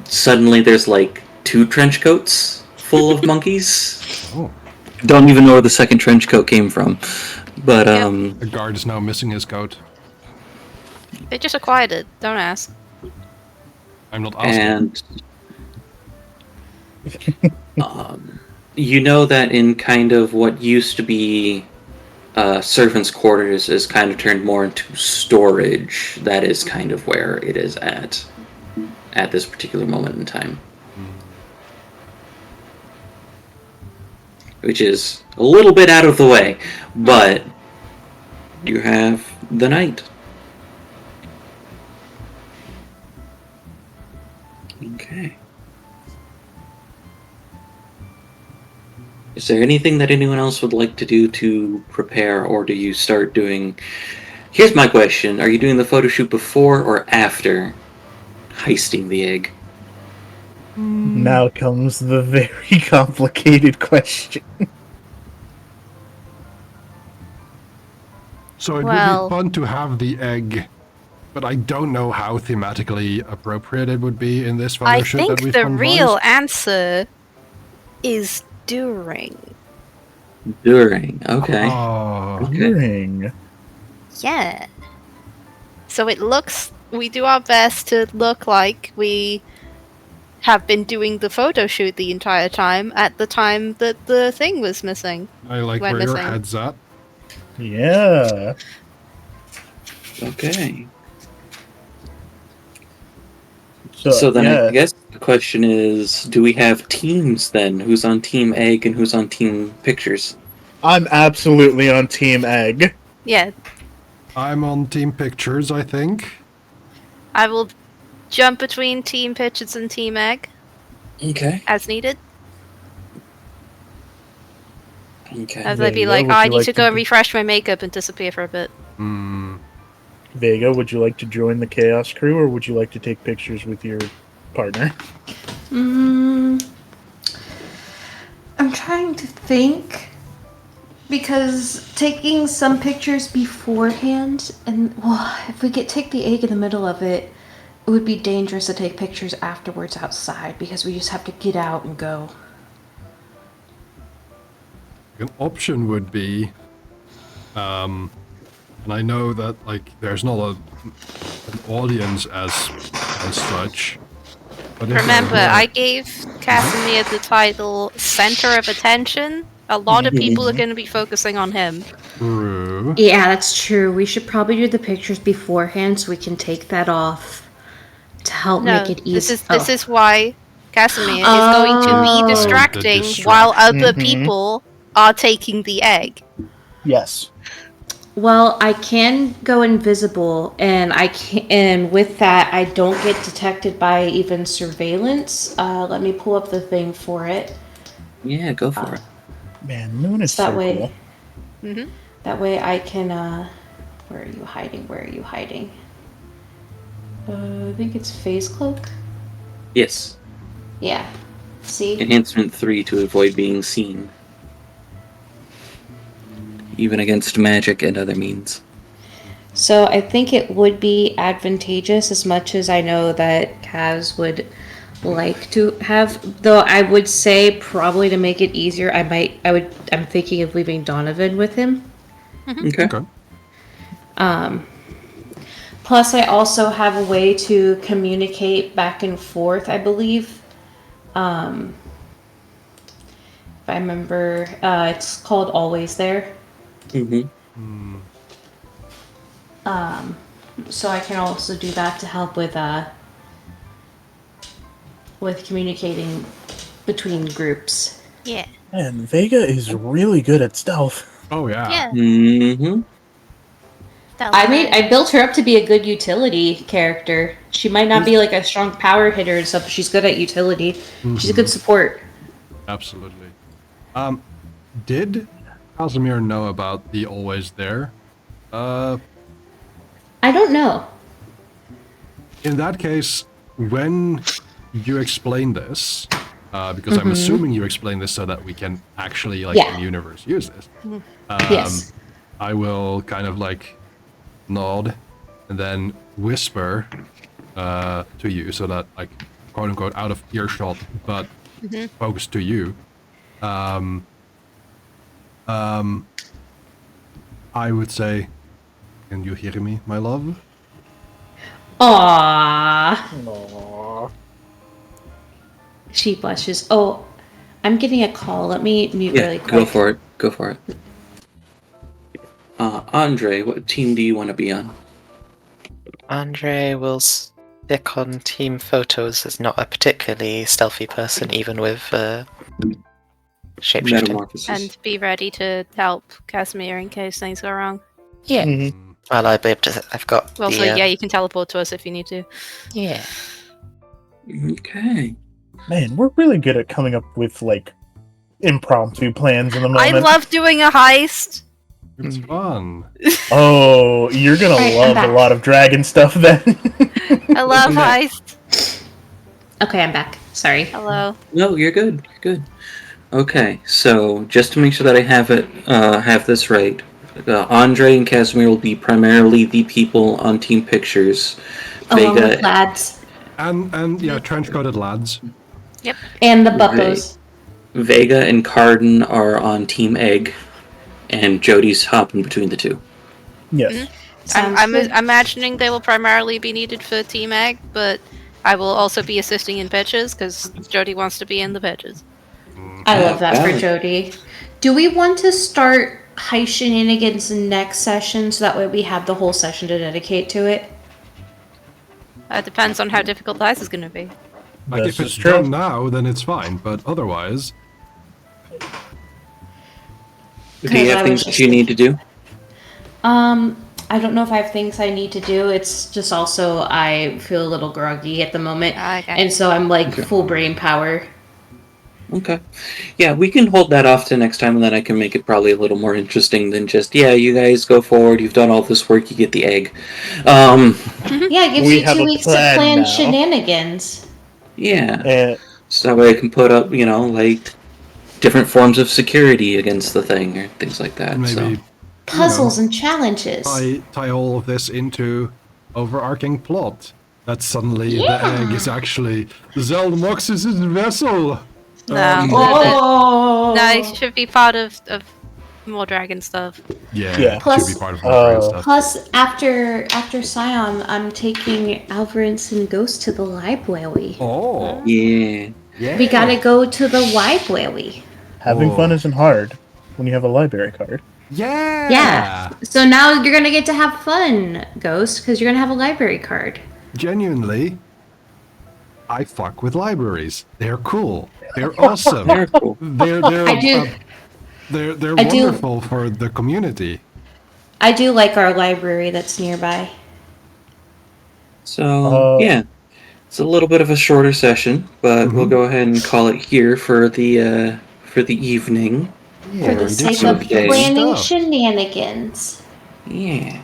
suddenly there's like 2 trench coats full of monkeys. Oh. Don't even know where the second trench coat came from. But The guard is now missing his coat. They just acquired it. Don't ask. I'm not asking. and you know that in kind of what used to be servants' quarters is kind of turned more into storage. That is kind of where it is at this particular moment in time. Which is a little bit out of the way, but you have the night. Okay. Is there anything that anyone else would like to do to prepare, or do you start doing... Here's my question. Are you doing the photo shoot before or after heisting the egg? Now comes the very complicated question. So it would Well- be fun to have the egg but I don't know how thematically appropriate it would be in this photo I shoot think that we've the convised. real answer is during. During. Okay. Oh, Okay. During. Yeah. So we do our best to look like we have been doing the photo shoot the entire time at the time that the thing was missing. I like Went where your missing. head's at. Yeah. Okay. So, So then yeah. I guess the question is, do we have teams then? Who's on Team Egg and who's on Team Pictures? I'm absolutely on Team Egg. Yeah, I'm on Team Pictures, I think. I will jump between Team Pitches and Team Egg Okay. as needed. Okay. As I'd be Vega, like, would I you need like to to go and do- refresh my makeup and disappear for a bit. Vega, would you like to join the Chaos Crew, or would you like to take pictures with your partner? I'm trying to think. Because taking some pictures beforehand, and well, if we take the egg in the middle of it, it would be dangerous to take pictures afterwards outside because we just have to get out and go. An option would be, and I know that like there's not an audience as such. But if Remember, there were- I gave Casimir the title Center of Attention. A lot of people are going to be focusing on him. True. Yeah, that's true. We should probably do the pictures beforehand so we can take that off to help No, make it easy. this is why Casimir is going to be Oh. distracting The while other Mhm. people are taking the egg. Yes. Well, I can go invisible, and and with that, I don't get detected by even surveillance. Let me pull up the thing for it. Yeah, go for it. Man, Moon is That so way, cool. that way I can. Where are you hiding? Where are you hiding? I think it's phase cloak. Yes. Yeah. See. Enhancement 3 to avoid being seen. Even against magic and other means. So I think it would be advantageous, as much as I know that Kaz would like to have. Though I would say probably to make it easier, I'm thinking of leaving Donovan with him. Okay. Okay. Plus, I also have a way to communicate back and forth, I believe. If I remember, it's called Always There. Mm-hmm. So I can also do that to help with communicating between groups. Yeah. Man, Vega is really good at stealth. Oh yeah. Yeah. Mm-hmm. I built her up to be a good utility character. She might not be like a strong power hitter and stuff, but she's good at utility. She's a good support. Absolutely. Did Casimir know about the Always There? I don't know. In that case, when you explain this, because I'm assuming you explain this so that we can actually, like, Yeah. in universe use this. Yes. I will kind of like nod and then whisper to you so that, like, quote unquote, out of earshot, but focused to you. I would say, can you hear me, my love? Aww. She blushes. Oh, I'm getting a call. Let me mute Yeah, really quick. go for it. Go for it. Andre, what team do you want to be on? Andre will stick on team photos as not a particularly stealthy person, even with shapeshifting. Metamorphosis. And be ready to help Casimir in case things go wrong. Yeah. Mhm. Well, I'll be able to. I've got Also, the. yeah, you can teleport to us if you need to. Yeah. Okay. Man, we're really good at coming up with, like, impromptu plans in the I moment. love doing a heist. It's fun. Oh, you're gonna Alright, I'm love a back. lot of dragon stuff then. I love Yeah. heist. Okay, I'm back. Sorry. Hello. No, you're good. You're good. Okay, so just to make sure that I have this right, Andre and Casimir will be primarily the people on team pictures. Along with Vega, lads And yeah, trench-coated lads. and the buckos. Vega and Carden are on team egg, and Jody's hopping between the two. Yes. Sounds I'm good. imagining they will primarily be needed for Team Egg, but I will also be assisting in pitches because Jody wants to be in the pitches. I love that for valid. Jody. Do we want to start high shenanigans next session so that way we have the whole session to dedicate to it? Depends on how difficult the ice is going to be. Like, This if it's is true. done now, then it's fine. But otherwise, Do you have things that you need to do? I don't know if I have things I need to do. It's just also I feel a little groggy at the moment, Okay. and so I'm like full brain power. Okay. Yeah, we can hold that off to next time, and then I can make it probably a little more interesting than just, yeah, you guys go forward, you've done all this work, you get the egg. Yeah, it gives We you have 2 a weeks to plan plan now. shenanigans. Yeah. And So that way I can put up, like, different forms of security against the thing, or things like that. maybe Puzzles and challenges. tie all of this into overarching plot. That suddenly the egg is actually Zelmox's vessel. No, Oh! no, it should be part of more dragon stuff. Yeah, Yeah. it Plus- should be part of our brain stuff. Plus, after Scion, I'm taking Alvarez and Ghost to the library. Oh, Yeah. yeah. We gotta go to the library. having Oh. fun isn't hard when you have a library card. Yeah. Yeah. So now you're gonna get to have fun, Ghost, because you're gonna have a library card. Genuinely, I fuck with libraries. They're cool. They're awesome. Very cool. They're I do. they're I do. wonderful for the community. I do like our library that's nearby. So, yeah. It's a little bit of a shorter session, but we'll go ahead and call it here for the evening. For the we did sake some of okay planning stuff. shenanigans. Yeah.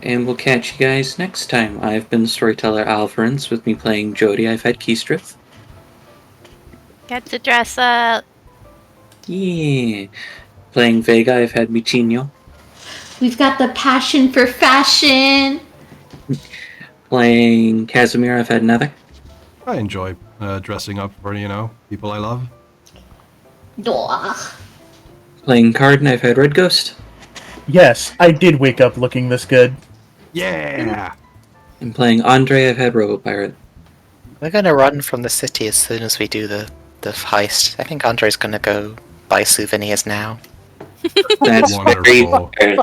And we'll catch you guys next time. I've been storyteller Alvarez. With me playing Jody, I've had Keistrith. Get to dress up. Yeah. Playing Vega, I've had Michino. We've got the passion for fashion. Playing Casimir, I've had Nether. I enjoy dressing up for people I love. Duh. Playing Carden, I've had Red Ghost. Yes, I did wake up looking this good. Yeah. And playing Andre, I've had Robo Pirate. We're going to run from the city as soon as we do the heist. I think Andre's going to go buy souvenirs now. That's very Wonderful. fair.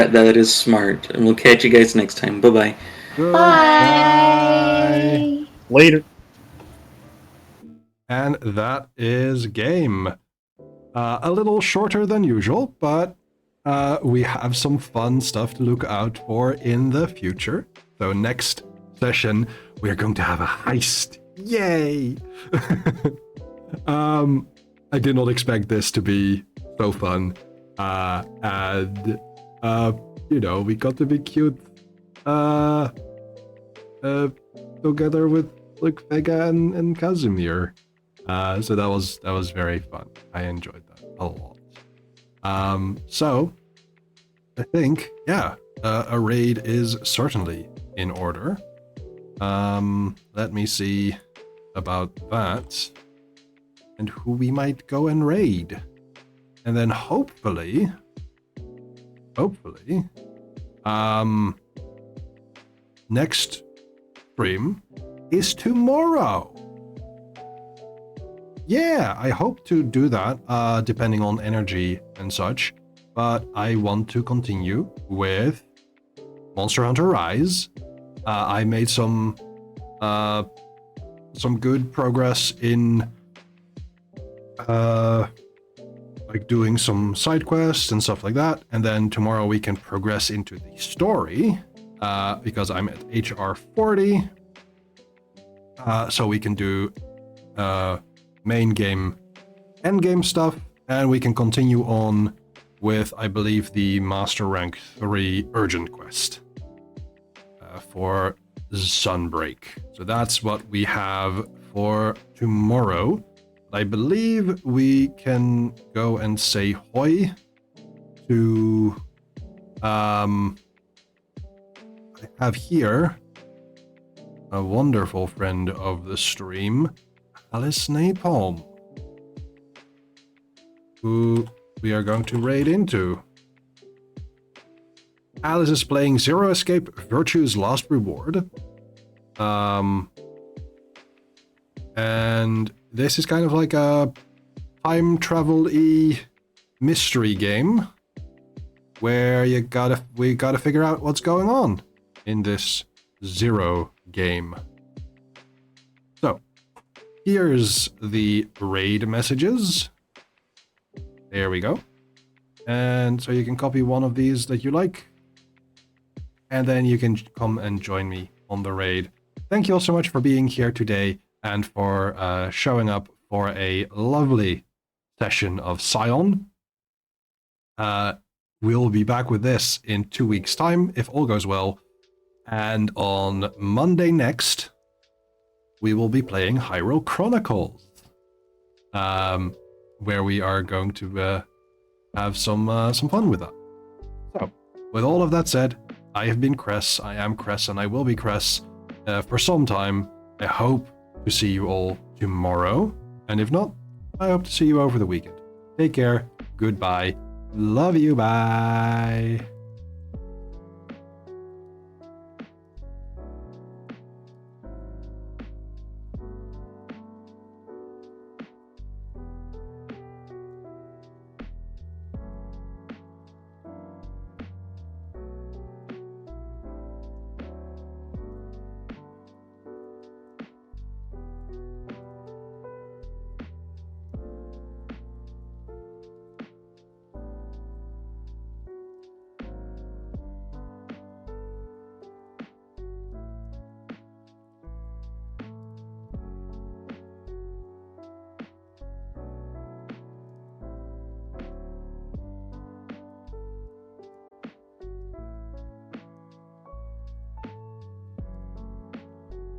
That is smart. And we'll catch you guys next time. Bye-bye. Bye. Later. And that is game. A little shorter than usual, but we have some fun stuff to look out for in the future. So next session, we're going to have a heist. Yay! I did not expect this to be so fun. And we got to be cute together with like Vega and Casimir. So that was very fun. I enjoyed that a lot. So I think a raid is certainly in order. Let me see about that and who we might go and raid. And then hopefully, next stream is tomorrow. Yeah, I hope to do that, depending on energy and such. But I want to continue with Monster Hunter Rise. I made some good progress in like doing some side quests and stuff like that. And then tomorrow we can progress into the story because I'm at HR 40. So we can do main game, end game stuff, and we can continue on with, I believe, the Master Rank 3 Urgent Quest for Sunbreak. So that's what we have for tomorrow. I believe we can go and say hoi to I have here a wonderful friend of the stream, Alice Napalm, who we are going to raid into. Alice is playing Zero Escape Virtue's Last Reward. And this is kind of like a time travel-y mystery game where we gotta figure out what's going on in this Zero game. So, here's the raid messages. There we go. And so you can copy one of these that you like, and then you can come and join me on the raid. Thank you all so much for being here today and for showing up for a lovely session of Scion. We'll be back with this in 2 weeks' time, if all goes well. And on Monday next, we will be playing Hyrule Chronicles, where we are going to have some fun with that. So, with all of that said, I have been Cress, I am Cress, and I will be Cress for some time. I hope to see you all tomorrow, and if not, I hope to see you over the weekend. Take care, goodbye, love you, bye.